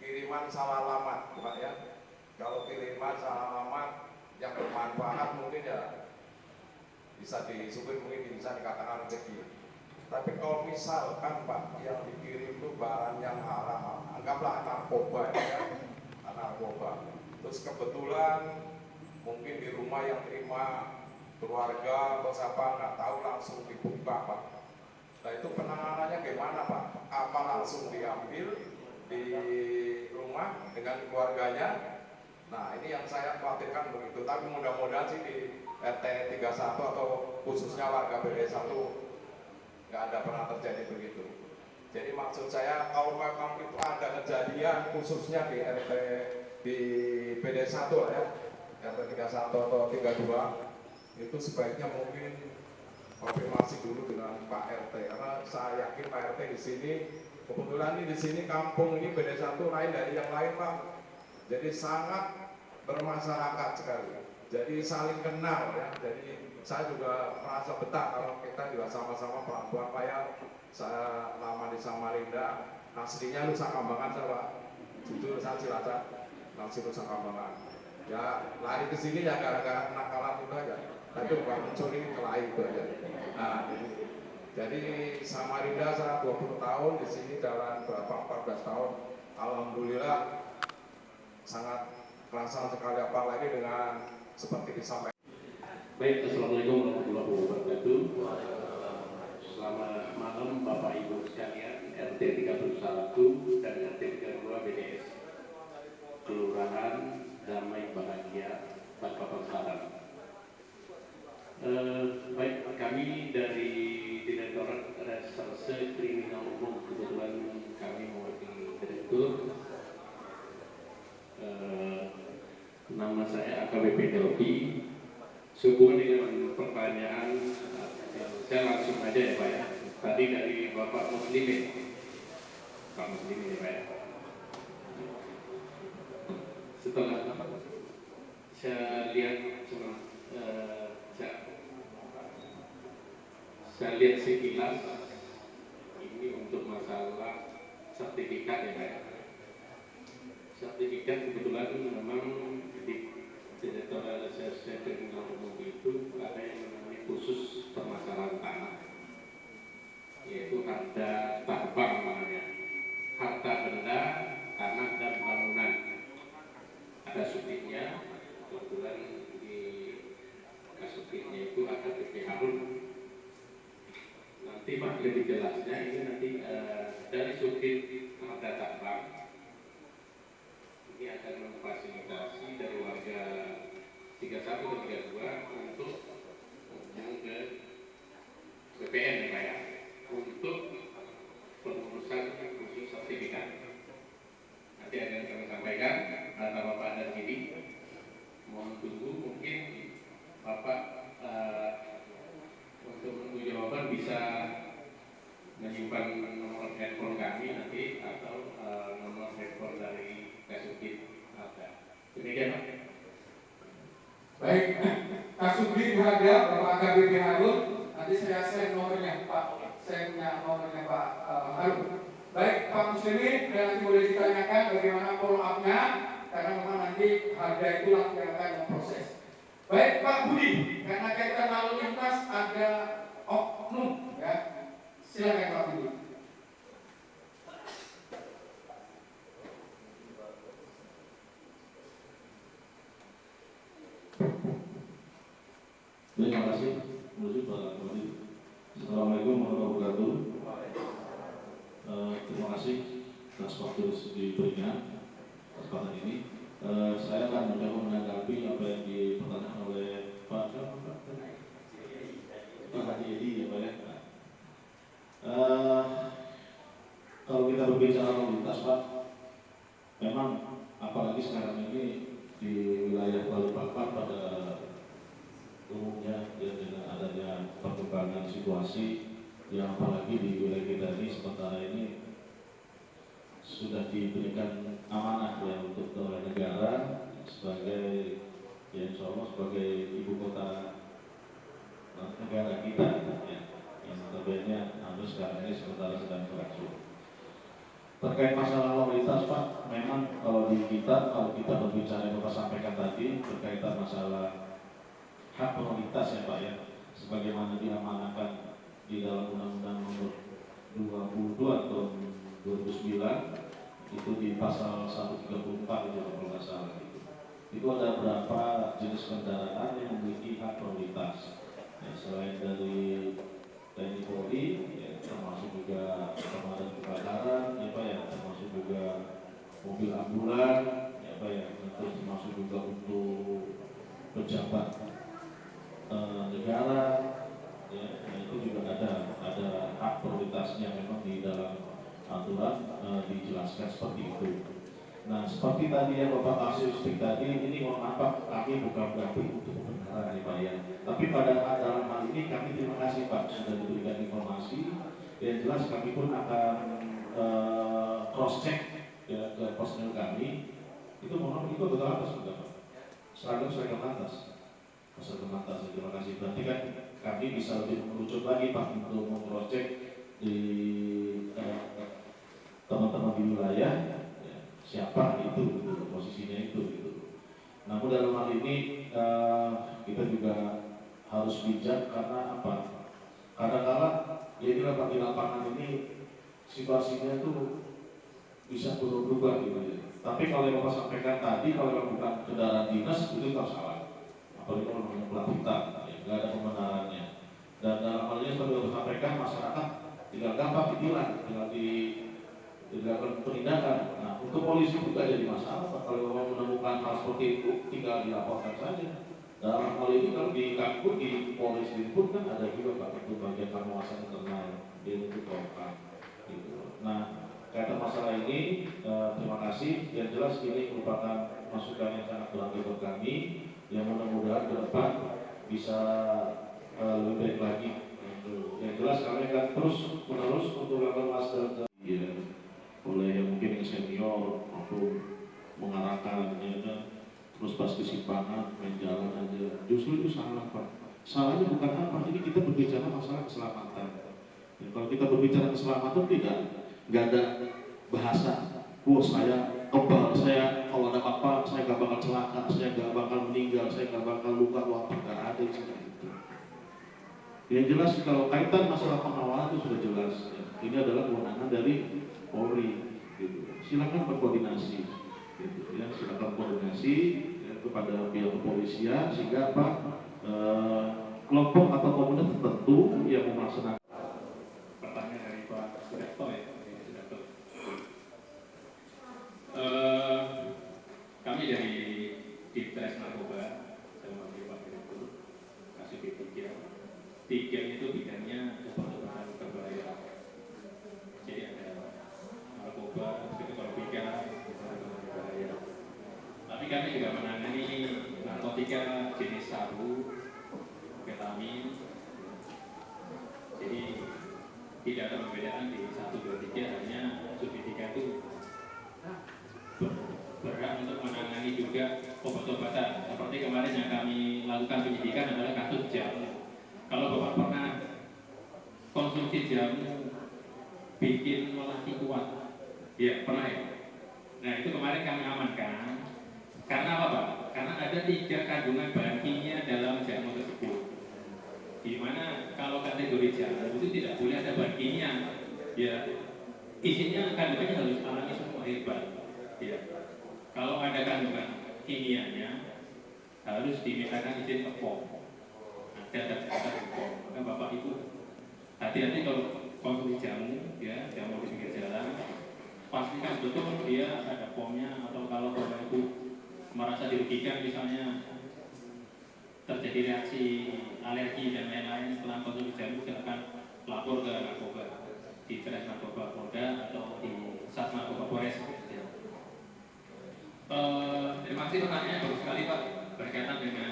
kiriman salah alamat Pak ya. Kalau kiriman salah alamat yang bermanfaat mungkin ya bisa disebut, mungkin bisa dikatakan rezeki. Tapi kalau misalkan Pak yang dikirim itu barang yang haram, anggaplah narkoba ya, narkoba. Terus kebetulan mungkin di rumah yang terima keluarga atau siapa nggak tahu langsung dibuka Pak. Nah itu penanganannya gimana Pak? Apa langsung diambil di rumah dengan keluarganya? Nah ini yang saya khawatirkan begitu. Tapi mudah-mudahan sih di RT 31 atau khususnya warga BD1 nggak ada pernah terjadi begitu. Jadi maksud saya kalau memang itu ada kejadian khususnya di RT di BD1 ya, RT 31 atau 32 itu sebaiknya mungkin konfirmasi dulu dengan Pak RT karena saya yakin Pak RT di sini kebetulan di sini kampung ini BD1 lain dari yang lain Pak. Jadi sangat bermasyarakat sekali. Jadi saling kenal ya. Jadi saya juga merasa betah kalau kita juga sama-sama pelan-pelan Pak ya. Saya lama di Samarinda, aslinya Nusa Kambangan saya Pak. Jujur saya Cilacap, langsung Nusa Kambangan. Ya lari ke sini ya gara-gara nakalan itu aja. Tapi bukan mencuri kelahi itu aja. Nah, jadi Samarinda saya 20 tahun di sini jalan berapa 14 tahun. Alhamdulillah sangat kerasa sekali apalagi dengan seperti disampaikan. Baik, Assalamualaikum warahmatullahi wabarakatuh. Selamat malam Bapak Ibu sekalian, RT 31 dan RT 32 BDS Kelurahan Damai Bahagia Balikpapan Selatan. Baik, kami dari Direktorat Reserse Kriminal Umum, kebetulan kami mewakili Direktur. Nama saya AKBP Delvi. Sehubungan dengan pertanyaan, saya langsung aja ya Pak ya. Tadi dari Bapak Muslimin, Pak Muslimin ya Pak ya. Setelah saya lihat saya lihat sekilas ini untuk masalah sertifikat ya Pak ya. Sertifikat kebetulan memang di Direktorat Reserse Kriminal Umum itu ada yang namanya khusus permasalahan tanah, yaitu harta tambang namanya, harta benda, tanah dan bangunan. Ada subditnya, kebetulan di subditnya itu ada PP Harun. Nanti Pak lebih jelasnya ini nanti dari subdit harta tambang ini akan memfasilitasi dari warga 31 dan 32 untuk menghubung ke BPN ya Pak ya, untuk pengurusan khusus sertifikat. Nanti akan kami sampaikan kata Bapak dan sini. Mohon tunggu, mungkin Bapak untuk menunggu jawaban bisa menyimpan nomor handphone kami nanti atau nomor handphone dari Kasubdit ada. Demikian Pak. Baik, Kasubdit ada Bapak AKBP Harun. Nanti saya share nomornya Pak. Saya punya nomornya Pak Harun. Baik Pak Muslimin, nanti boleh ditanyakan bagaimana follow up-nya karena memang nanti harga itulah yang akan memproses. Baik Pak Budi, karena kaitan lalu lintas ada oknum ya. Silakan Pak Budi. Terima kasih. Assalamualaikum warahmatullahi wabarakatuh. Terima kasih atas waktu diberikan kesempatan ini. Saya akan mencoba menanggapi apa yang dipertanyakan oleh Pak Haji Edi ya Pak ya. Kalau kita berbicara lalu lintas Pak, memang apalagi sekarang ini di wilayah Balikpapan pada umumnya ya, dengan adanya perkembangan situasi yang apalagi di wilayah kita ini sementara ini sudah diberikan amanah ya untuk oleh negara sebagai ya insya Allah sebagai ibu kota negara kita ya, yang tentunya sekarang ini sementara sedang berlangsung. Terkait masalah lalu lintas Pak, memang kalau di kita kalau kita berbicara yang Bapak sampaikan tadi berkaitan masalah hak prioritas ya Pak ya, sebagaimana diamanahkan di dalam Undang-Undang Nomor 22 tahun 2009 itu di pasal 134 itu kalau nggak salah itu ada berapa jenis kendaraan yang memiliki hak prioritas ya, selain dari TNI Polri ya, termasuk juga pemadam kebakaran ya Pak ya, termasuk juga mobil ambulan ya Pak ya, terus termasuk juga untuk pejabat negara ya, itu juga ada hak prioritasnya memang di dalam aturan dijelaskan seperti itu. Nah, seperti tadi ya Bapak Kasiustik tadi, ini mohon maaf kami bukan berarti untuk kebenaran ya Pak ya. Tapi pada dalam hal ini kami terima kasih Pak sudah diberikan informasi. Yang jelas kami pun akan cross check ya, ke personel kami. Itu mohon itu betul atas sudah Pak. Seragam atas. Seragam atas. Terima kasih. Berarti kan kami bisa lebih mengerucut lagi Pak untuk cross check di teman-teman di wilayah. Siapa itu posisinya itu gitu. Namun dalam hal ini kita juga harus bijak karena apa? Kadang-kala ya inilah Pak di lapangan ini situasinya itu bisa berubah gitu ya. Tapi kalau yang Bapak sampaikan tadi kalau bukan kendaraan dinas itu tak salah. Apalagi kalau namanya plat hitam, ya, nggak ada pembenarannya. Dan dalam hal ini seperti Bapak sampaikan masyarakat tinggal gampang ditilang, tinggal dilakukan penindakan. Nah, untuk polisi juga jadi masalah Pak. Kalau mau menemukan hal seperti itu, tinggal dilaporkan saja. Dalam hal ini kalau di kampus di polisi pun kan ada juga Pak untuk bagian pengawasan internal di itu Polkam. Gitu. Nah, kaitan masalah ini terima kasih. Yang jelas ini merupakan masukan yang sangat berarti buat kami. Yang mudah-mudahan ke depan bisa lebih baik lagi. Yang jelas kami akan terus menerus untuk melakukan masker oleh yang mungkin yang senior maupun mengarahkan ya, terus pas kesimpangan main jalan aja justru itu salah Pak. Salahnya bukan apa, ini kita berbicara masalah keselamatan ya, kalau kita berbicara keselamatan nggak ada bahasa saya kebal, saya kalau ada apa saya nggak bakal celaka, saya nggak bakal meninggal, saya nggak bakal luka nggak ada seperti itu. Yang jelas kalau kaitan masalah pengawalan itu sudah jelas ya. Ini adalah kewenangan dari Polri gitu. Silakan berkoordinasi gitu ya, silakan koordinasi ya, kepada pihak kepolisian sehingga apa kelompok atau komunitas tertentu yang melaksanakan. Pertanyaan dari Pak Direktur ya, Direktur. Kami dari Ditres Narkoba, saya memanggil Pak Direktur, kasih P3. 3 itu bidangnya obat-obatan berbahaya. Jadi ada narkoba, psikotropika, obat-obatan berbahaya. Tapi kami juga menangani narkotika jenis sabu, ketamin. Jadi tidak ada perbedaan di 1, 2, 3, hanya subsidi 3 itu berhak untuk menangani juga obat-obatan. Seperti kemarin yang kami lakukan penyidikan adalah kasus jamu. Kalau Bapak pernah konsumsi jamu bikin lelaki kuat, ya pernah ya. Nah itu kemarin kami amankan. Karena apa Pak? Karena ada 3 kandungan bahan kimia dalam jamu tersebut. Di mana kalau kategori jamu itu tidak boleh ada bahan kimia. Ya isinya kandungannya harus alami semua hebat. Ya. Kalau ada kandungan kimianya harus dimintakan izin ke POM. Ada POM. Maka Bapak Ibu hati-hati kalau konsumsi jamu, ya jamu di pinggir jalan, pastikan betul dia ada POM-nya, atau kalau Bapak Ibu merasa dirugikan misalnya terjadi reaksi alergi dan lain-lain setelah konsumsi jamu, silakan lapor ke narkoba di Tres Narkoba Polda atau di Sat Narkoba Polres. Terima kasih pertanyaannya bagus sekali Pak, berkaitan dengan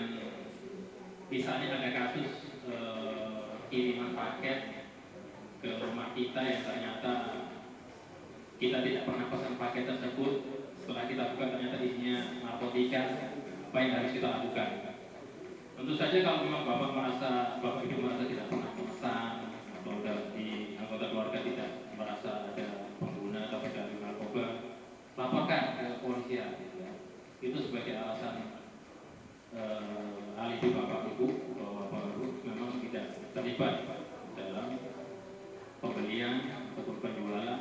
misalnya ada kasus kiriman paket ke rumah kita yang ternyata kita tidak pernah pesan paket tersebut, setelah kita buka ternyata isinya narkotika, apa yang harus kita lakukan? Tentu saja kalau memang Bapak Ibu merasa tidak pernah pesan atau di anggota keluarga tidak merasa ada pengguna atau pecandu narkoba, laporkan ke kepolisian. Itu sebagai alasan alibi Bapak Ibu bahwa Bapak Ibu memang tidak terlibat dalam pembelian ataupun penjualan,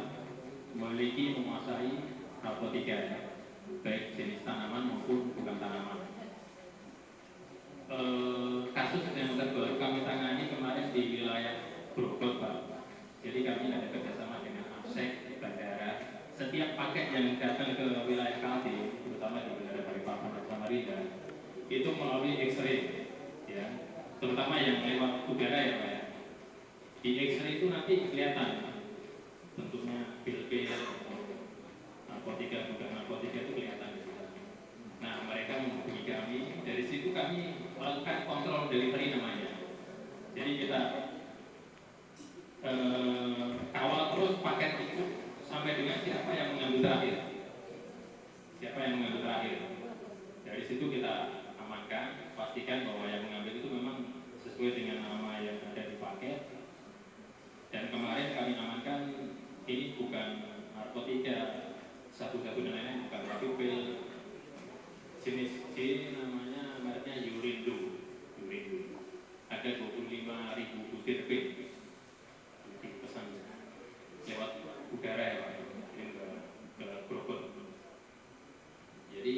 memiliki, menguasai narkotika ya, baik jenis tanaman maupun bukan tanaman. Kasus yang terbaru kami tangani kemarin di wilayah Bogor, Pak. Jadi kami ada kerjasama dengan APSEC, bandara. Setiap paket yang datang ke wilayah Kaltim, terutama di Bandara Balikpapan dan Samarinda, itu melalui X-ray, ya, terutama yang lewat udara ya, Pak. Di X-ray itu nanti kelihatan bentuknya pil-pil, narkotika, bukan narkotika itu kelihatan. Nah, mereka menghubungi kami, dari situ kami melakukan kontrol delivery namanya. Jadi kita kawal terus paket itu sampai dengan siapa yang mengambil terakhir. Siapa yang mengambil terakhir. Dari situ kita amankan, pastikan bahwa yang mengambil itu memang sesuai dengan nama yang ada di paket. Dan kemarin kami amankan ini bukan narkotika satu-satu dan lain-lain, bukan, tapi pil jenis J, namanya mereknya Yurindo. Ada 25.000 butir pil dipesan lewat udara ya, Pak, ke Bogor. Jadi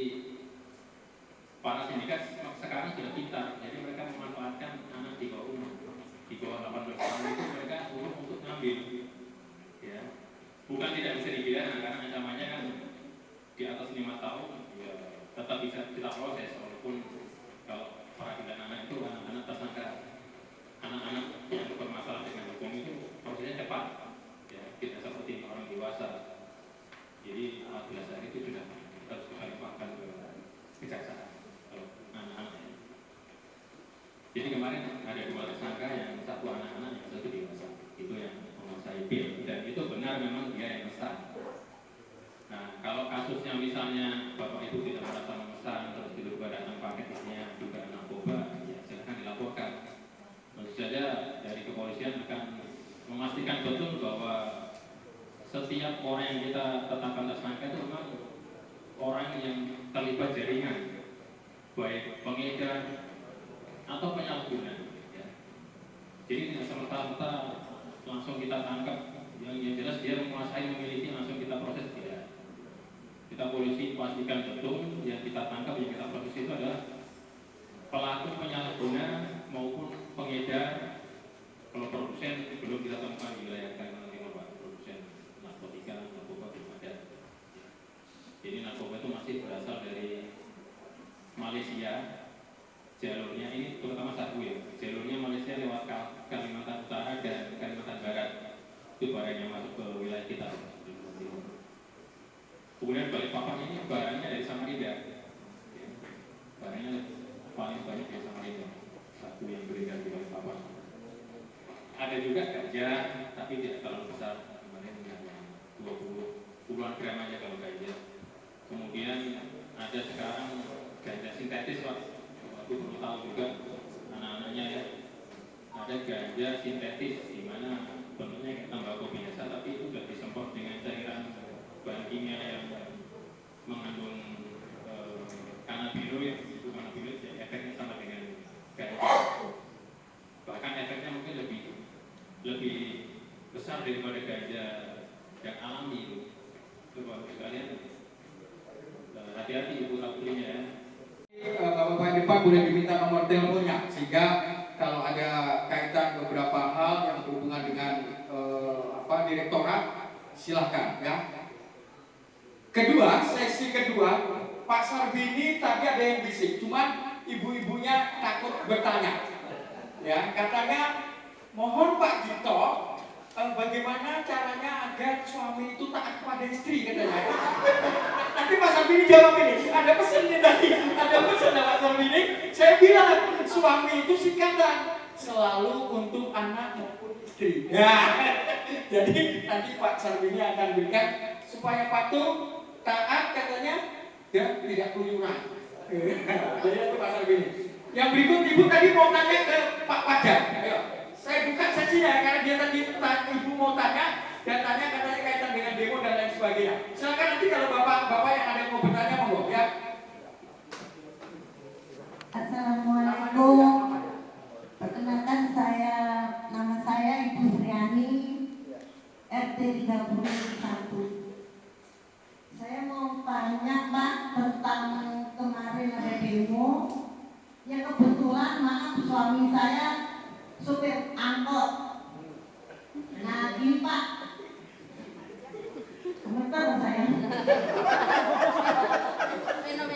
para sindikat sekarang sudah pintar, jadi mereka memanfaatkan anak di bawah umur, di bawah 18 tahun itu mereka untuk ngambil, ya. Bukan tidak bisa dipidana karena ancamannya kan di atas 5 tahun, ya tetap bisa kita proses, walaupun kalau peradilan anak itu anak-anak tersangka, anak-anak yang bermasalah dengan hukum itu prosesnya cepat, ya, tidak seperti orang dewasa. Jadi 14 hari itu sudah harus kita limpahkan ke kejaksaan kalau anak-anak. Jadi kemarin ada 2 tersangka, yang satu anak-anak, yang satu dewasa, itu yang menguasai pil, dan itu benar memang dia yang memesan. Nah, kalau kasusnya misalnya bapak ibu tidak merasa memesan, terus tiba-tiba datang paket isinya juga narkoba, ya silakan dilaporkan. Tentu saja dari kepolisian akan memastikan betul bahwa setiap orang yang kita tetapkan tersangka itu memang orang yang terlibat jaringan, baik pengedar atau penyalahguna, ya. Jadi tidak serta-merta langsung kita tangkap, yang jelas dia menguasai, memiliki, langsung kita proses, tidak. Kita polisi pastikan betul yang kita tangkap, yang kita proses itu adalah pelaku penyalahguna maupun pengedar. Kalau produsen belum kita temukan di wilayah Kalimantan Timur, Pak, produsen narkotika, narkoba belum ada. Jadi narkoba itu masih berasal dari Malaysia. Jalurnya ini terutama sabu ya. Jalurnya Malaysia lewat Kalimantan Utara dan Kalimantan Barat. Itu barangnya masuk ke wilayah kita. Kemudian Balikpapan ini barangnya dari Samarinda. Barangnya paling banyak dari Samarinda. Sabu yang beredar di Balikpapan. Ada juga ganja, tapi tidak terlalu besar. Kemarin 20-an gram aja kalau ganja. Kemudian ada sekarang ganja sintetis, Pak. Aku perlu tahu juga anak-anaknya ya. Ada ganja sintetis di mana bentuknya kayak tembakau biasa, tapi itu sudah disemprot dengan cairan bahan kimia yang mengandung kanabinoid. Itu kanabinoid ya, efeknya sama dengan ganja. Bahkan efeknya mungkin lebih besar daripada ganja yang alami itu. Coba sekalian hati-hati ibu takulinya ya. Bapak di depan boleh diminta nomor teleponnya, sehingga kalau ada kaitan beberapa hal yang berhubungan dengan direktorat, silahkan ya. Kedua, sesi kedua, Pak Sarbini tadi ada yang bisik, cuman ibu-ibunya takut bertanya. Ya, katanya mohon Pak Gito, bagaimana caranya agar suami itu taat kepada istri, katanya. Nanti Pak Sarbini jawab ini, ada pesan nih tadi, ada pesan Pak Sarbini. Saya bilang suami itu sikatan selalu untuk anak maupun istri. Ya, jadi nanti Pak Sarbini akan berikan supaya patuh, taat, katanya, ya tidak keluyuran. Jadi itu Pak Sarbini. Yang berikut ibu tadi mau tanya ke Pak Pajar. Ayo, saya buka sajinya karena dia tadi ibu mau tanya dan tanya katanya kaitan dengan demo dan lain sebagainya. Silakan nanti kalau bapak-bapak yang ada yang mau bertanya monggo ya. Assalamualaikum. Perkenalkan nama saya Ibu Sriani, RT 31. Saya mau suami saya supir angkot. Nah, gini Pak, gemeter saya. Minum.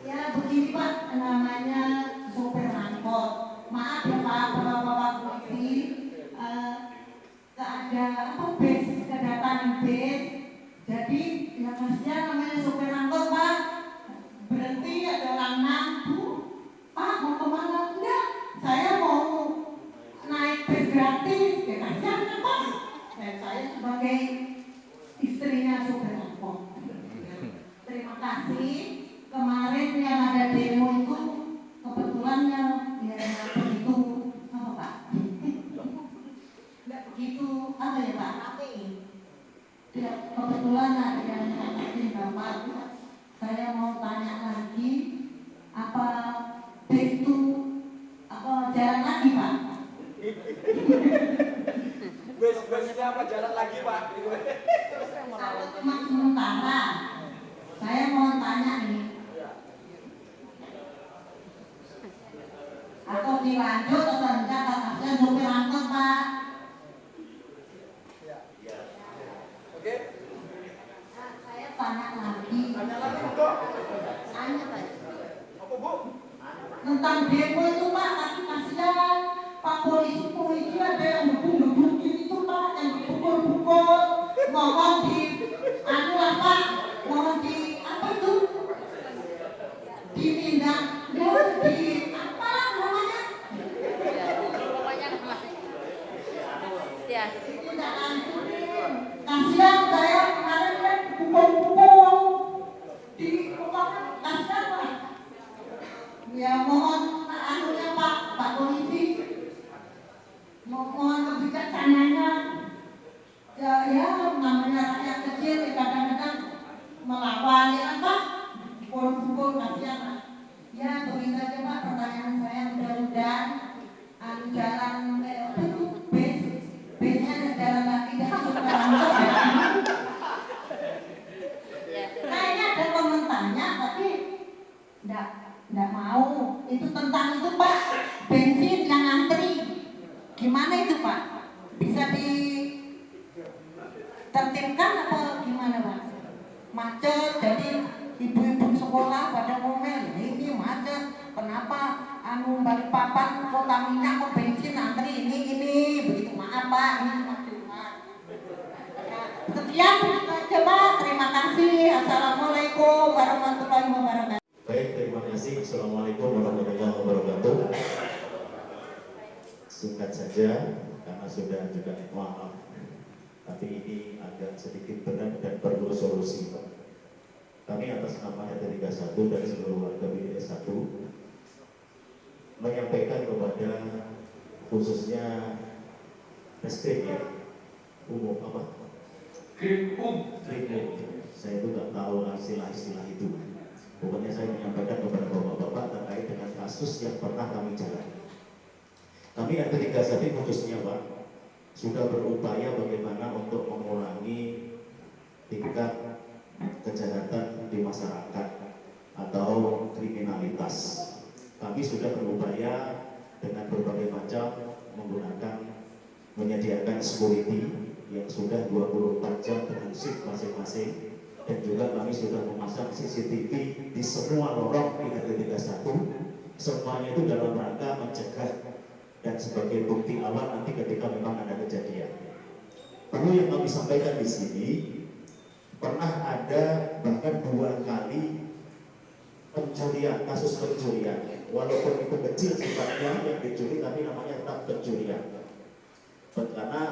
Ya begini Pak, namanya supir angkot. Maaf ya Pak, bapak-bapak polisi, ada bus, kedatangan bus. Jadi ya maksudnya namanya supir angkot Pak, berhenti ada orang nanggu. Pak mau kemana? Enggak, saya mau naik bus gratis. Ya kasihan kan Pak. Saya sebagai istrinya supir angkot. Terima kasih. Kemarin yang ada demo itu kebetulan yang begitu apa Pak? Enggak begitu apa ya Pak? Ya, kebetulan ada yang ngajakin Bapak. Saya mau tanya lagi, apa itu apa jalan lagi Pak? Bus-busnya apa jalan lagi Pak? Atau cuma sementara? Saya mau tanya nih. Atau dilanjut atau enggak, katanya supir angkot Pak. Oke. Nah, saya tanya lagi. Tanya lagi Bu. Tanya Pak. Apa Bu? Tentang demo itu Pak, tapi kasihan Pak polisi ada yang dukung itu Pak, yang dipukul-pukul, mohon di anu lah Pak, mohon di apa itu ditindak, ya di apa namanya? Ya. Ditindak lanjutin. Kasihan saya kemarin kan pukul-pukul di pokoknya kasihan Pak. Ya mohon anunya Pak polisi, mohon kebijaksananya. Ya namanya rakyat kecil kadang-kadang melawan ya kan Pak, pukul-pukul kasihan Pak. Ya begitu aja Pak pertanyaan saya, mudah-mudahan jalan apa itu busnya ada jalan lagi dan supir angkot ya. Kayaknya ada komentarnya tapi enggak mau. Itu tentang itu Pak, bensin yang antri. Gimana itu Pak? Bisa ditertibkan apa gimana Pak? Macet, jadi ibu-ibu sekolah pada ngomel, ini macet. Kenapa Balikpapan kota minyak kok bensin antri ini begitu. Maaf Pak, ini cuma curhat. Sekian begitu aja Pak. Terima kasih. Assalamualaikum warahmatullahi wabarakatuh. Baik, terima kasih. Assalamualaikum warahmatullahi wabarakatuh. Singkat saja, karena sudah juga maaf. Tapi ini agak sedikit berat dan perlu solusi. Kami atas nama RT 31 dan seluruh warga BDS 1 menyampaikan kepada khususnya Reskrim ya, umum apa? Krimum. Saya itu nggak tahu istilah-istilah itu. Pokoknya saya menyampaikan kepada bapak-bapak terkait dengan kasus yang pernah kami jalani. Kami RT 31 khususnya Pak, sudah berupaya bagaimana untuk mengurangi tingkat kejahatan di masyarakat atau kriminalitas. Kami sudah berupaya dengan berbagai macam menyediakan security yang sudah 24 jam dengan shift masing-masing, dan juga kami sudah memasang CCTV di semua lorong di RT 31. Semuanya itu dalam rangka mencegah dan sebagai bukti awal nanti ketika memang ada kejadian. Perlu yang kami sampaikan di sini, pernah ada bahkan 2 kali pencurian, kasus pencurian. Walaupun itu kecil sifatnya yang dicuri, tapi namanya tetap pencurian. Karena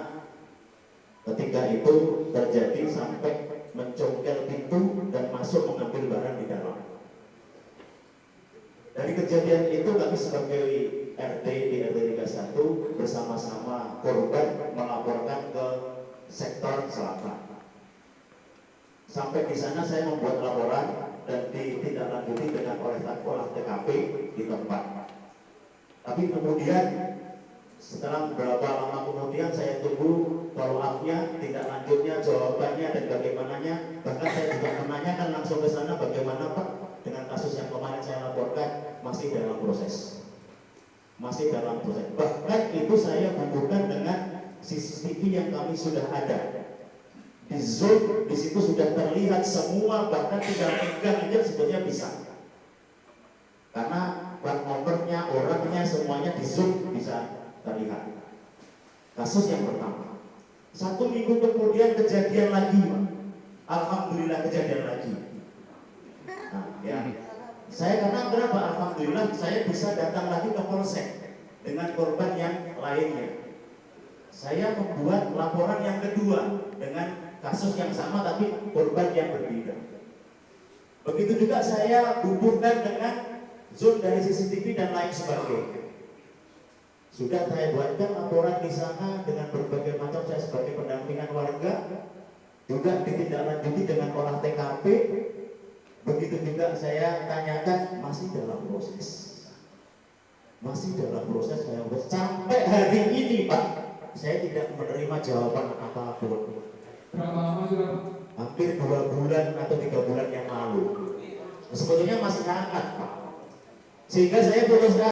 ketika itu terjadi sampai mencongkel pintu dan masuk mengambil barang di dalam. Dari kejadian itu kami sebagai RT di RT 31 bersama-sama korban melaporkan ke sektor selatan. Sampai di sana saya membuat laporan dan ditindaklanjuti dengan olah TKP di tempat. Tapi kemudian setelah beberapa lama kemudian saya tunggu follow up-nya, tindak lanjutnya, jawabannya dan bagaimananya. Bahkan saya juga menanyakan langsung ke sana, bagaimana Pak dengan kasus yang kemarin saya laporkan, masih dalam proses. Masih dalam proses. Bahkan itu saya hubungkan dengan CCTV yang kami sudah ada. Di Zoom, di situ sudah terlihat semua, bahkan tinggal pegang aja sebetulnya bisa. Karena plat nomornya, orangnya, semuanya di Zoom bisa terlihat. Kasus yang pertama. 1 minggu kemudian kejadian lagi, Pak. Alhamdulillah kejadian lagi. Nah, ya. Saya karena berapa? Alhamdulillah saya bisa datang lagi ke polsek dengan korban yang lainnya. Saya membuat laporan yang kedua dengan kasus yang sama tapi korban yang berbeda. Begitu juga saya hubungkan dengan zoom dari CCTV dan lain sebagainya. Sudah saya buatkan laporan di sana dengan berbagai macam, saya sebagai pendampingan warga, juga ditindaklanjuti dengan olah TKP. Begitu juga saya tanyakan, masih dalam proses. Masih dalam proses saya buat. Sampai hari ini Pak, saya tidak menerima jawaban apapun. Berapa lama sudah? Hampir 2 bulan atau 3 bulan yang lalu. Sebetulnya masih hangat Pak. Sehingga saya putuskan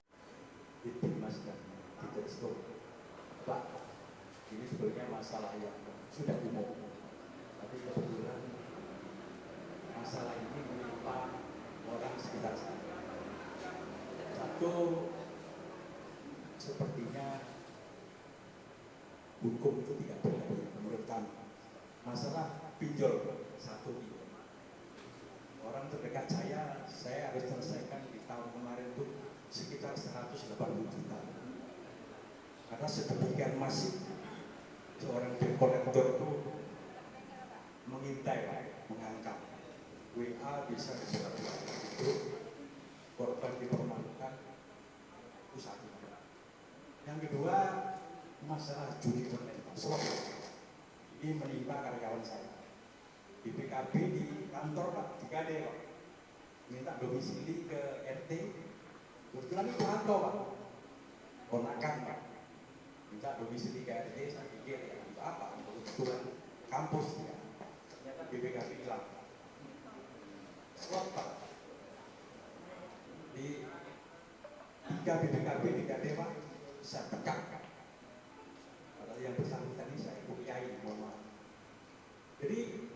itu Mas tidak stop. Pak, ini sebetulnya masalah yang sudah umum. Tapi kebetulan masalah ini menimpa orang sekitar saya. Satu, sepertinya hukum itu tidak beradil menurut kami. Masalah pinjol, 1 itu. Orang terdekat saya harus selesaikan di tahun kemarin itu sekitar 180 juta. Karena sedemikian masif seorang debt collector itu mengintai, mengangkat WA bisa diserahkan itu korban dipermalukan itu satu. Yang kedua masalah judi online slot ini menimpa karyawan saya di PKB di kantor Pak di KD Pak, minta domisili ke RT kebetulan itu kantor Pak, ponakan Pak, minta domisili ke RT. Saya pikir ya itu apa kebetulan kampus ya, ternyata BPKB hilang slot Pak di 3 BPKB di KD Pak, saya pecat. Padahal yang bersangkutan ini saya kiai, mohon maaf. Jadi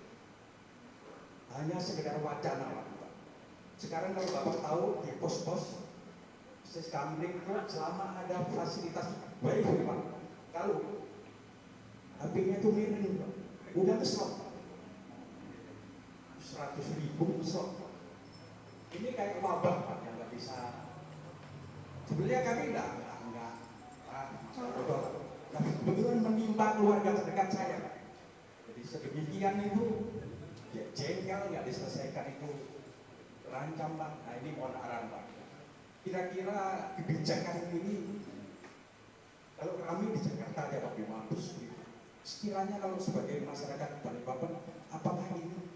hanya sekedar wacana Pak. Sekarang kalau Bapak tahu di pos-pos Seskamling itu selama ada fasilitas baik Pak, kalau HP-nya itu miring Pak, udah keslot 100.000 keslot. Ini kayak wabah Pak yang nggak bisa. Sebenarnya kami enggak tapi kebetulan menimpa keluarga terdekat saya. Jadi sedemikian itu ya jengkel nggak diselesaikan itu terancam Pak. Nah ini mohon arahan Pak. Kira-kira kebijakan ini kalau kami di Jakarta aja Pak mampus gitu. Sekiranya kalau sebagai masyarakat Balikpapan, apakah ini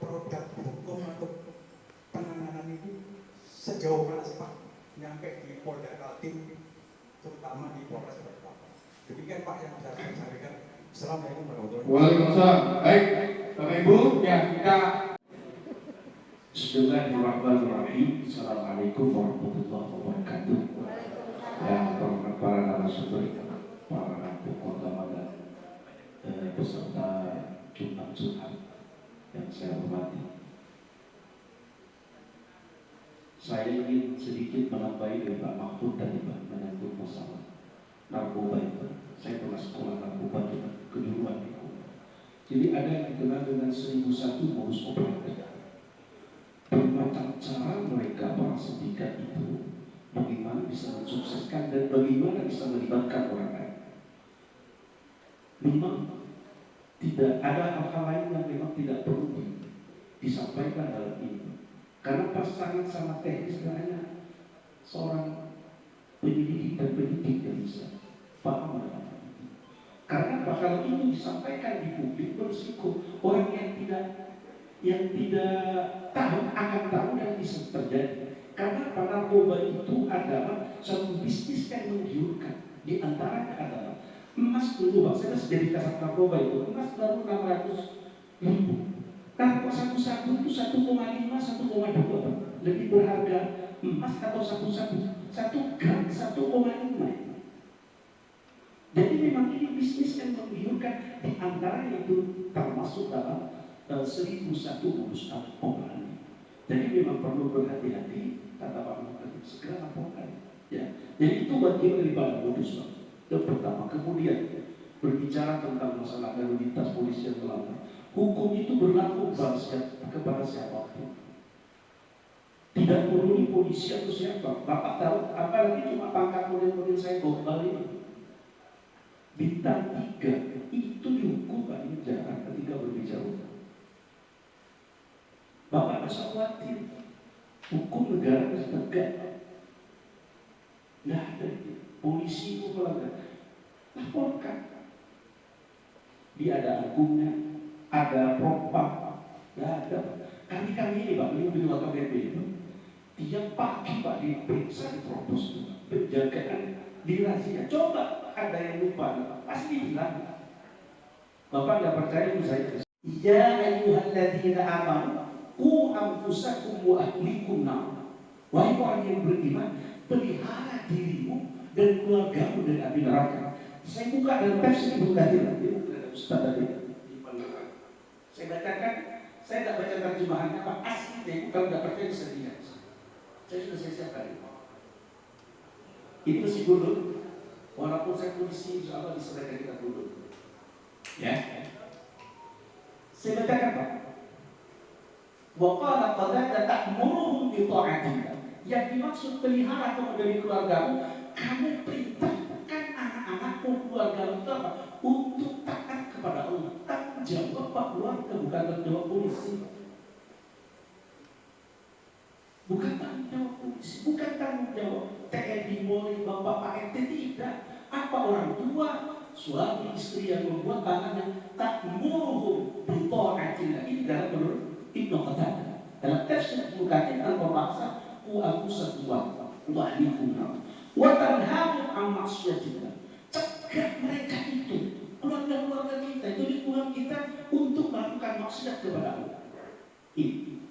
produk hukum atau penanganan itu sejauh mana sih Pak nyampe di Polda Kaltim, terutama di Polres Balikpapan? Demikian Pak yang bisa saya sampaikan. Assalamualaikum warahmatullahi wabarakatuh. Waalaikumsalam. Baik, Bapak Ibu, ya kita. Bismillahirrahmanirrahim. Assalamualaikum warahmatullahi wabarakatuh. Yang terhormat para narasumber, para rakyat kota Malang, beserta Jumat yang saya hormati. Saya ingin sedikit menambahi dari Pak Mahfud tadi Pak menyangkut masalah narkoba itu. Saya pernah sekolah narkoba dengan kejuruan itu. Jadi ada yang dikenal dengan 1001 modus operandi. Bermacam cara mereka para sindikat itu bagaimana bisa mensukseskan dan bagaimana bisa melibatkan orang lain. Memang tidak ada hal-hal lain yang memang tidak perlu disampaikan dalam ini. Karena pasangan sama teknis hanya seorang penyelidik dan penyidik yang bisa paham dengan itu. Karena kalau ini disampaikan di publik berisiko orang yang tidak tahu akan tahu dan bisa terjadi. Karena narkoba itu adalah suatu bisnis yang menggiurkan. Di antaranya adalah emas dulu, saya jadi kasat narkoba itu emas baru 600.000. Narkoba satu itu 1,5, 1,2 lebih berharga emas atau 1 gram 1,5. Jadi memang ini bisnis yang menggiurkan, di antaranya itu termasuk dalam 1001 modus operandi. Jadi memang perlu berhati-hati, kata Pak Muhammad, segera laporkan. Ya, jadi itu bagian daripada modus Pak. Yang pertama, kemudian berbicara tentang masalah lalu lintas polisi yang melanggar. Hukum itu berlaku kepada siapapun. Tidak peduli polisi atau siapa. Bapak tahu, apalagi cuma pangkat model-model saya global ini. Bintang 3 itu dihukum Pak di penjara ketika berbicara. Bapak harus khawatir. Hukum negara harus tegak. Nggak ada polisi itu melanggar. Laporkan. Dia ada hukumnya, ada propam, nggak ada. Kami ini Pak, ini di luar KBP itu, tiap pagi Pak diperiksa, dipropos, penjagaan, dirazia. Coba ada yang lupa, pasti bilang. Bapak nggak percaya itu saya. Ya ayyuhalladzina amanu qu anfusakum wa ahlikum nar. Wahai orang yang beriman, pelihara dirimu dan keluargamu dari api neraka. Saya buka dalam teks ini bukan Ustaz tadi. Saya bacakan, saya tidak baca terjemahannya apa aslinya. Kalau tidak percaya bisa lihat. Saya sudah siapkan. Itu si guru. Walaupun saya polisi, insya Allah disampaikan kita dulu. Ya. Saya bacakan Pak. Wa qala qad ta'muruhum bi ta'atillah. Yang dimaksud pelihara kamu dari keluargamu, kamu perintahkan anak-anakmu, keluargamu itu apa? Untuk taat kepada Allah. Tanggung jawab Pak keluarga, bukan tanggung jawab polisi. Bukan tanggung jawab polisi, bukan tanggung jawab TNI, Polri, Bapak, Pak RT, tidak. Apa orang tua, suami, istri yang membuat tangannya ta'muruhum bi ta'atillah. Ini dalam menurut Ibnu Qatadah. Dalam teks bukan tanpa paksa. Aku satuan, wahlikum wa tanhamu an maksiatillah. Cegah mereka itu, keluarga-keluarga kita, itu lingkungan kita untuk melakukan maksiat kepada Allah. Ini.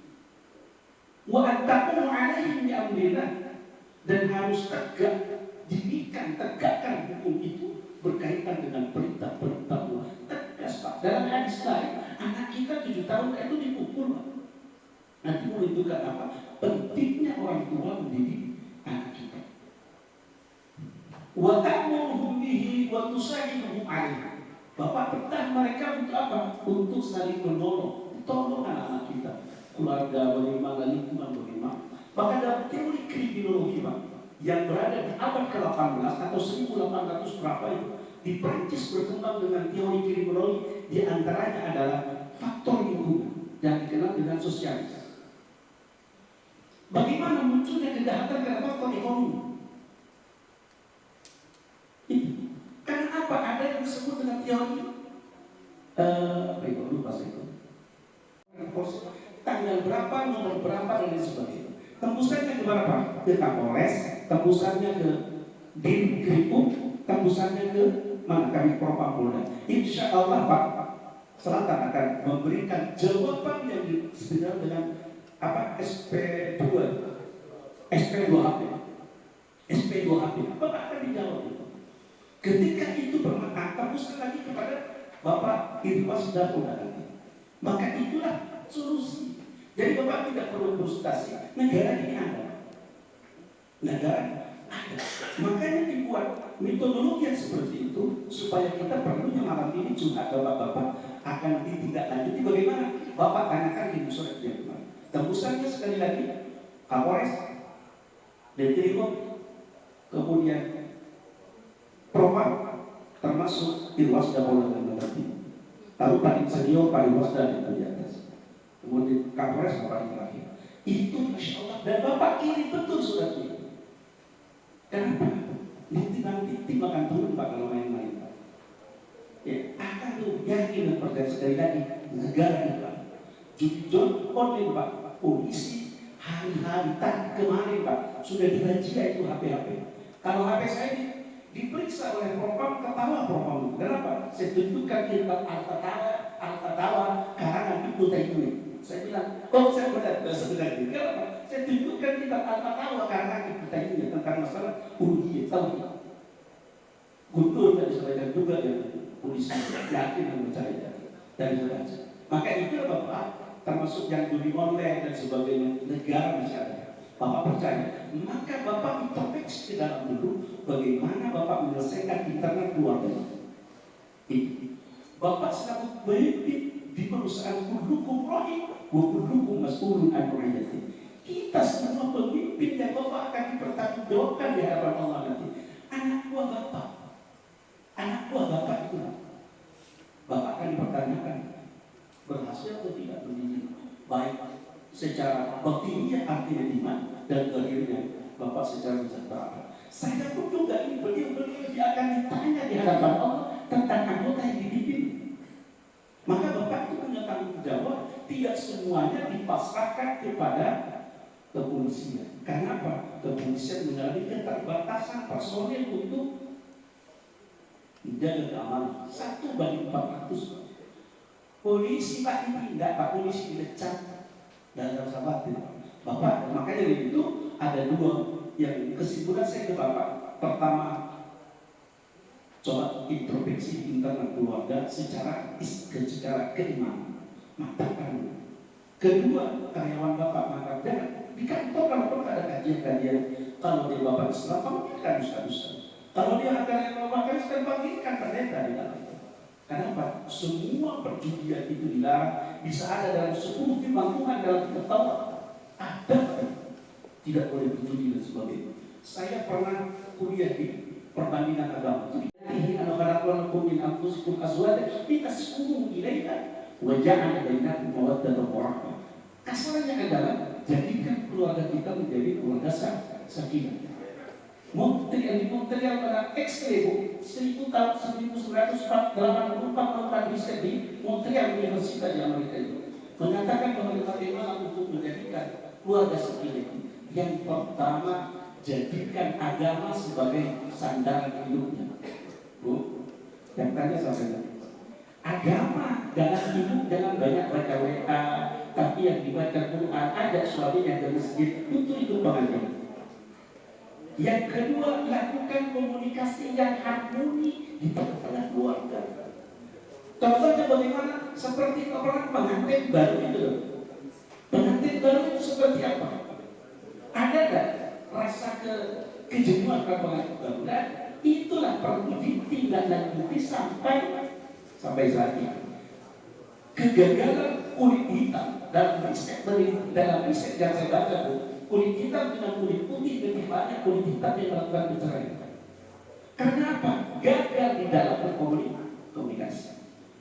Wa antaqumu alaihim bi amrillah, dan harus tegakkan hukum itu berkaitan dengan perintah-perintah Allah. Tegas Pak. Dalam hadis lain, anak kita 7 tahun itu dipukul Pak. Nanti menunjukkan apa? Pentingnya orang tua mendidik anak kita. Wa ta'muruhum bihi wa tusahiduhum 'alaihi. Bapak perintah mereka untuk apa? Untuk saling menolong. Tolong anak-anak kita. Keluarga bagaimana, lingkungan bagaimana. Bahkan dalam teori kriminologi Pak, yang berada di abad ke-18 atau 1800 berapa itu, di Prancis berkembang dengan teori kriminologi, di antaranya adalah faktor lingkungan yang dikenal dengan sosialis. Bagaimana munculnya kejahatan karena faktor ekonomi? Itu. Karena apa? Ada yang disebut dengan teori lupa saya itu. Tanggal berapa, nomor berapa, dan lain sebagainya. Tembusannya ke berapa? Ke Kapolres, tembusannya ke Dinkrimum, tembusannya ke mana? Kami Propam Polda. Insya Allah Pak Selatan akan memberikan jawaban yang disebut dengan apa? SP2 HP. SP2HP. Bapak akan dijawab itu. Ketika itu bermakna, tembuskan lagi kepada Bapak Irwas dan nanti. Maka itulah solusi. Jadi Bapak tidak perlu frustasi. Negara ini ada. Negara ada. Makanya dibuat metodologi yang seperti itu supaya kita perlunya malam ini juga Bapak-bapak akan ditindaklanjuti bagaimana. Bapak tanyakan di surat yang kemarin. Tembusannya sekali lagi Kapolres, Detrimo, kemudian Propam, termasuk Irwas dan Polda dan Menteri. Lalu paling senior, paling wasda itu di atas. Kemudian Kapolres paling terakhir. Itu Masya Allah. Dan Bapak kirim betul surat itu. Kenapa? Nanti tim akan turun Pak kalau main-main Pak. Ya, akan tuh yakin dan percaya sekali lagi negara kita. Jujur online Pak. Polisi hari-hari kemarin Pak sudah dirajia itu HP. Kalau HP saya diperiksa oleh Propam, ketawa Propam. Kenapa? Saya tunjukkan kitab Al-Fatawa karangan Ibnu Taimiyah. Saya bilang, saya benar sebenarnya. Kenapa? Saya tunjukkan kitab Al-Fatawa karangan Ibnu Taimiyah tentang masalah tentang uluhiyah tauhid. Guntur tadi sampaikan juga yang polisi yakin dan percaya dari baca. Maka itu Bapak termasuk yang judi online dan sebagainya negara misalnya. Bapak percaya, maka Bapak introspeksi ke dalam dulu bagaimana Bapak menyelesaikan internal keluarga. Itu. Bapak selaku pemimpin di perusahaan kullukum rahim wa kullukum mas'ulun an ra'iyatihi. Kita semua pemimpin yang Bapak akan dipertanggungjawabkan di hadapan Allah nanti. Anak buah Bapak itu Bapak akan dipertanyakan berhasil atau tidak mendidik baik secara batinnya artinya iman dan akhirnya Bapak secara kesejahteraan. Saya pun juga ini beliau akan ditanya di hadapan Allah tentang anggota yang dipimpin. Maka Bapak itu punya tanggung jawab, tidak semuanya dipasrahkan kepada kepolisian. Karena apa? Kepolisian mengalami keterbatasan personil untuk menjaga keamanan 1/400. Polisi Pak ini enggak, Pak polisi dilecat dan harus khawatir. Bapak, makanya dari itu ada dua yang kesimpulan saya ke Bapak. Pertama, coba introspeksi internal keluarga secara keimanan, matangkan. Kedua, karyawan Bapak maka jangan di kantor kalau ada kajian-kajian. Kalau dia Bapak Islam, panggilkan ustaz-ustaz. Kalau dia akan yang Bapak Islam, panggilkan pendeta di dalam. Kenapa? Semua perjudian itu dilarang. Bisa ada dalam 10 firman Tuhan dalam kitab Taurat. Ada tidak boleh berjudi dan sebagainya. Saya pernah kuliah di perbandingan agama. Ini anak-anak walaupun min anfusikum azwajan litasqulu ilaiha wa ja'ala bainakum mawaddatan wa rahmah. Kasarnya adalah jadikan keluarga kita menjadi keluarga sakinah. Montreal pada ekstrem 1000 tahun 1984 melakukan riset di Montreal Universitas di Amerika itu mengatakan bahwa bagaimana untuk menjadikan keluarga sakinah. Yang pertama, jadikan agama sebagai sandaran hidupnya. Bu, yang tanya sampai agama jangan sibuk, jangan banyak baca WA, tapi yang dibaca Quran, ajak suaminya ke masjid untuk ikut pengajian. Yang kedua, lakukan komunikasi yang harmoni di tengah-tengah keluarga. Contohnya bagaimana? Seperti orang pengantin baru itu. Pengantin baru itu seperti apa? Ada nggak rasa kejenuhan pengantin baru? Dan itulah perlu ditindaklanjuti sampai saat ini. Kegagalan kulit hitam dalam riset yang saya baca, kulit hitam dengan kulit putih lebih banyak kulit hitam yang melakukan perceraian. Karena apa? Gagal di dalam berkomunikasi.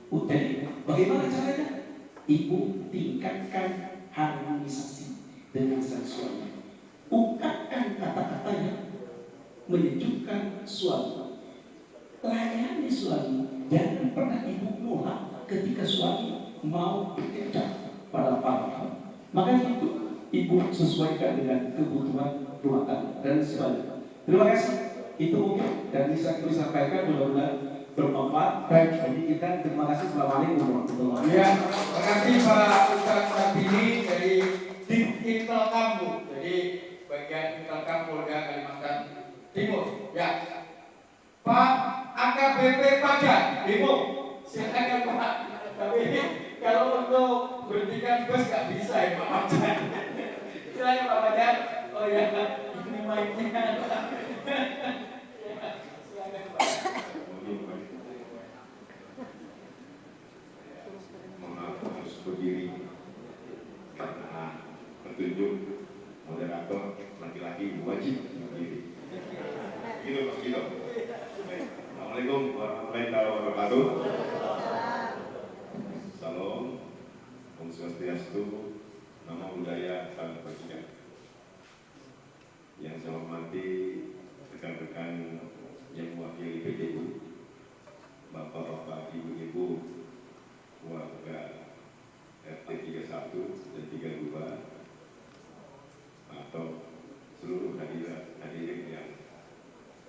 Jadi bagaimana caranya? Ibu tingkatkan harmonisasi dengan sang suami. Ungkapkan kata-katanya, menyejukkan suami. Layani suami. Jangan pernah ibu nolak ketika suami mau berkecap pada pahala. Makanya itu ibu sesuaikan dengan kebutuhan rumah tangga dan sebagainya. Terima kasih. Itu mungkin dan bisa kami sampaikan, mudah-mudahan bermanfaat. Baik, jadi kita terima kasih. Assalamualaikum warahmatullahi wabarakatuh. Ya, terima kasih Pak Ustadz Nabili dari Intelkam, jadi bagian Intelkam Polda Kalimantan Timur. Ya, Pak AKBP Pajak Timur, silakan Pak. Tapi kalau untuk berhentikan bus nggak bisa ya Pak Pajak. Silakan Pak Pajak. Oh ya, ini mic-nya. Silakan Pak. Harus berdiri karena petunjuk moderator laki-laki wajib berdiri. Gitu Pak, gitu. Assalamualaikum warahmatullahi wabarakatuh. Salam, Om Swastiastu, Namo Buddhaya, Salam Kebajikan. Yang saya hormati rekan-rekan yang mewakili PJU, Bapak-bapak, Ibu-ibu, warga RT 31 dan 32 atau seluruh hadirin yang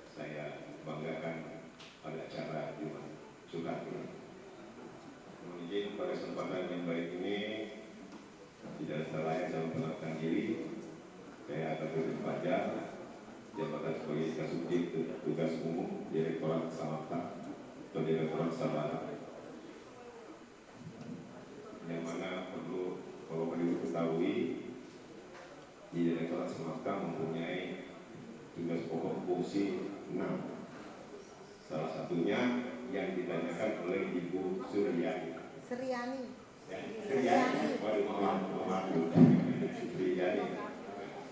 saya banggakan pada acara Jumat Jumat ini. Mungkin pada kesempatan yang baik ini tidak salah yang saya memperkenalkan diri. Saya AKBP Pajak, jabatan sebagai dari Kasubdit Tugas Umum Direktorat Samapta atau Direktorat Sabara, yang mana perlu diketahui di Direktorat Samapta mempunyai tugas pokok fungsi 6. Salah satunya yang ditanyakan oleh Ibu Suryani. Waduh, maaf. Suryani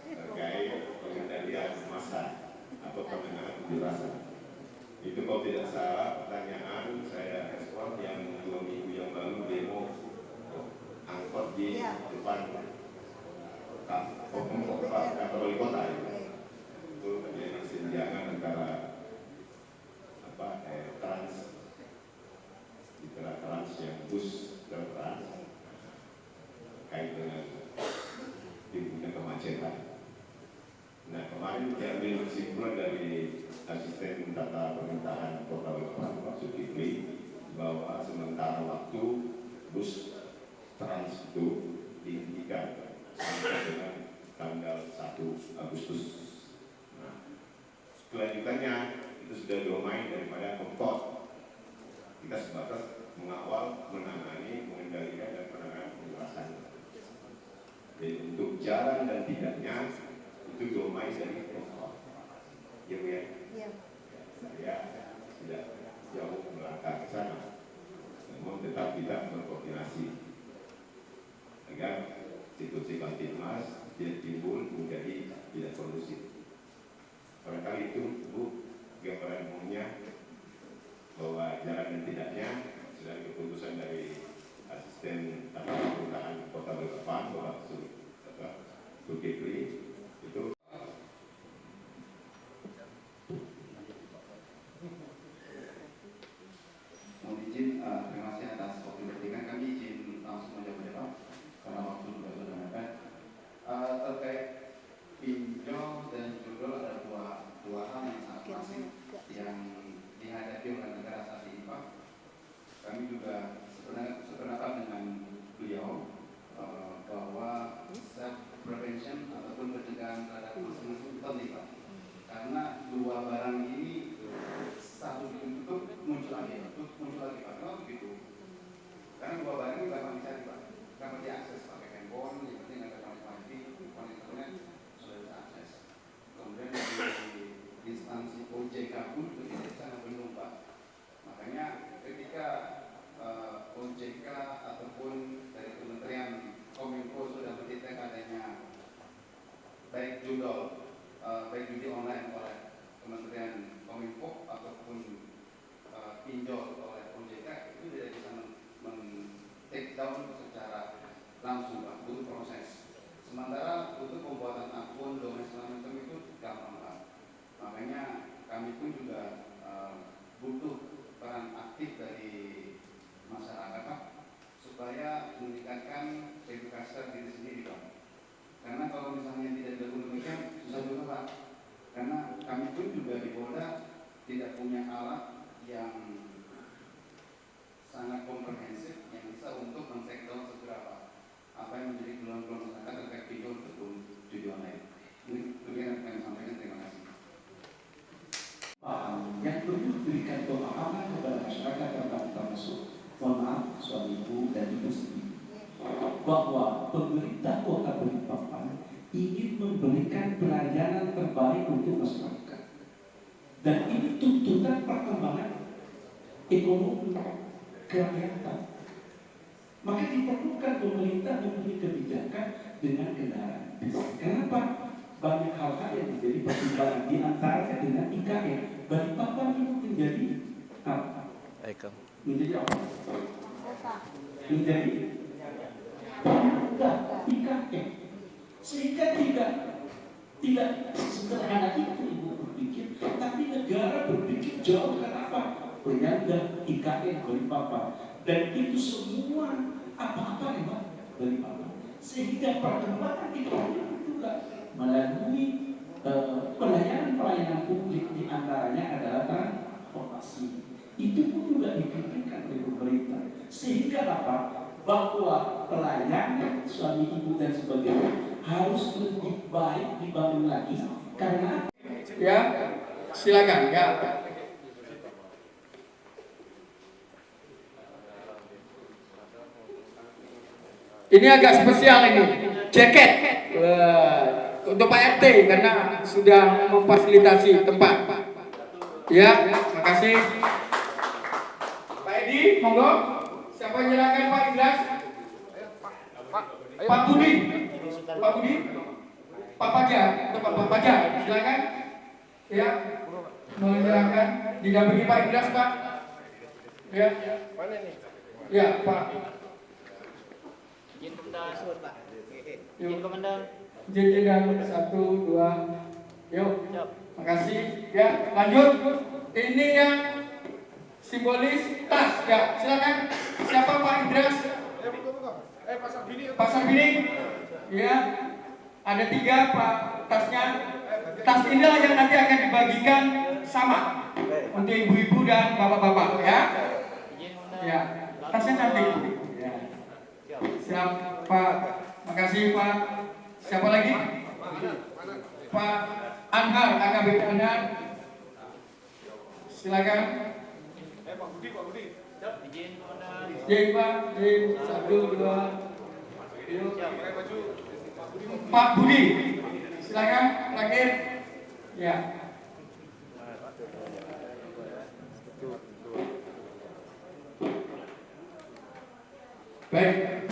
terkait pengendalian massa atau penanganan unjuk rasa. Itu kalau tidak salah pertanyaan saya respon yang 2 minggu yang lalu demo angkot di depan kantor wali kota itu terjadi kesenjangan antara trans yang bus trans kait dengan timbulnya kemacetan. Nah, kemarin diambil kesimpulan dari asisten tata pemerintahan Kota Balikpapan Pak Zulkifli bahwa sementara waktu bus trans itu dihentikan sampai dengan tanggal 1 Agustus. Nah, kelanjutannya itu sudah domain daripada Pemkot. Kita sebatas mengawal, menangani, mengendalikan dan penanganan penjelasan. Jadi untuk jalan dan tidaknya itu domain dari Pemkot. Ya Bu ya? Iya. Saya tidak jauh melangkah ke sana, namun tetap kita berkoordinasi agar situasi Kamtibmas tidak timbul menjadi tidak kondusif. Barangkali itu Bu gambaran umumnya bahwa jalan dan tidaknya sudah keputusan dari asisten tata pemerintahan Kota Balikpapan Bapak Zulkifli itu. Mohon izin, terima kasih atas waktu diberikan. Kami izin langsung menjawab karena waktu sudah mepet. Terkait pinjol dan judul ada dua hal yang sangat klasik yang dihadapi oleh negara saat ini Pak. Kami juga sependapat dengan beliau bahwa self prevention ataupun pencegahan terhadap masing-masing penting Pak. Karena dua barang ini satu ditutup muncul lagi Pak. Kenapa begitu? Karena dua barang ini gampang dicari Pak, gampang diakses pakai handphone, yang penting ada wifi, internet sudah bisa akses. Kemudian dari instansi OJK pun itu sangat belum Pak. Makanya ketika OJK ataupun dari Kementerian Kominfo sudah mendetek adanya baik judi online oleh Kementerian Kominfo ataupun pinjol oleh OJK, itu tidak bisa men-take down secara langsung Pak, butuh proses. Sementara untuk pembuatan akun domain segala macam itu gampang Pak. Makanya kami pun juga butuh peran aktif dari masyarakat Pak, supaya meningkatkan edukasi diri sendiri Pak. Karena kalau misalnya tidak dilakukan demikian susah juga Pak. Karena kami pun juga di Polda tidak punya alat yang sangat komprehensif yang bisa untuk men-take down segera apa yang menjadi keluhan-keluhan masyarakat terkait pinjol ataupun judi online. Ini yang kami sampaikan. Terima kasih. Yang perlu diberikan pemahaman kepada masyarakat termasuk mohon maaf suami ibu dan ibu sendiri bahwa pemerintah Kota Balikpapan ingin memberikan pelayanan terbaik untuk masyarakat, dan ini tuntutan perkembangan ekonomi kerakyatan. Maka diperlukan pemerintah mempunyai kebijakan dengan kendaraan bis. Kenapa? Banyak hal-hal yang menjadi pertimbangan di antaranya dengan IKN. Balikpapan itu menjadi apa? Menjadi apa? Menjadi pemuda IKN. Sehingga tidak sederhana itu ibu berpikir, tapi negara berpikir jauh. Kenapa? Penyangga IKN Balikpapan, dan itu semua apa-apa lewat Balikpapan. Sehingga perkembangan ekonomi juga melalui pelayanan publik, diantaranya adalah transportasi. Itu pun juga dipikirkan oleh pemerintah. Sehingga apa? Bahwa pelayanan suami ibu dan sebagainya harus lebih baik dibangun lagi. Karena ya Silakan ya. Ini agak spesial ini, jaket untuk Pak RT karena sudah memfasilitasi tempat. Ya, makasih. Pak Edi, monggo. Siapa nyerahkan Pak Idras? Pak Budi, Pak Budi, Pak Fajar, Pak Fajar, silakan. Ya, menyerahkan, didampingi Pak Idras, Pak. Ya, mana nih? Ya, Pak. Izin komandan. Izin komandan. Izin komandan 1, 2. Yuk. Makasih. Ya, lanjut. Ini yang simbolis tas. Ya, silakan. Siapa Pak Idras? Pasar Bini. Ya. Ada 3 Pak tasnya. Tas inilah yang nanti akan dibagikan sama untuk ibu-ibu dan bapak-bapak ya. Ya. Tasnya cantik. Ya. Siap Pak. Makasih Pak. Siapa lagi? Pak Anhar, AKBP Anhar. Silakan. Pak Budi. Izin komandan. Izin Pak. Izin 1, 2. Yuk. Pak Budi. Silakan terakhir. Ya. Baik.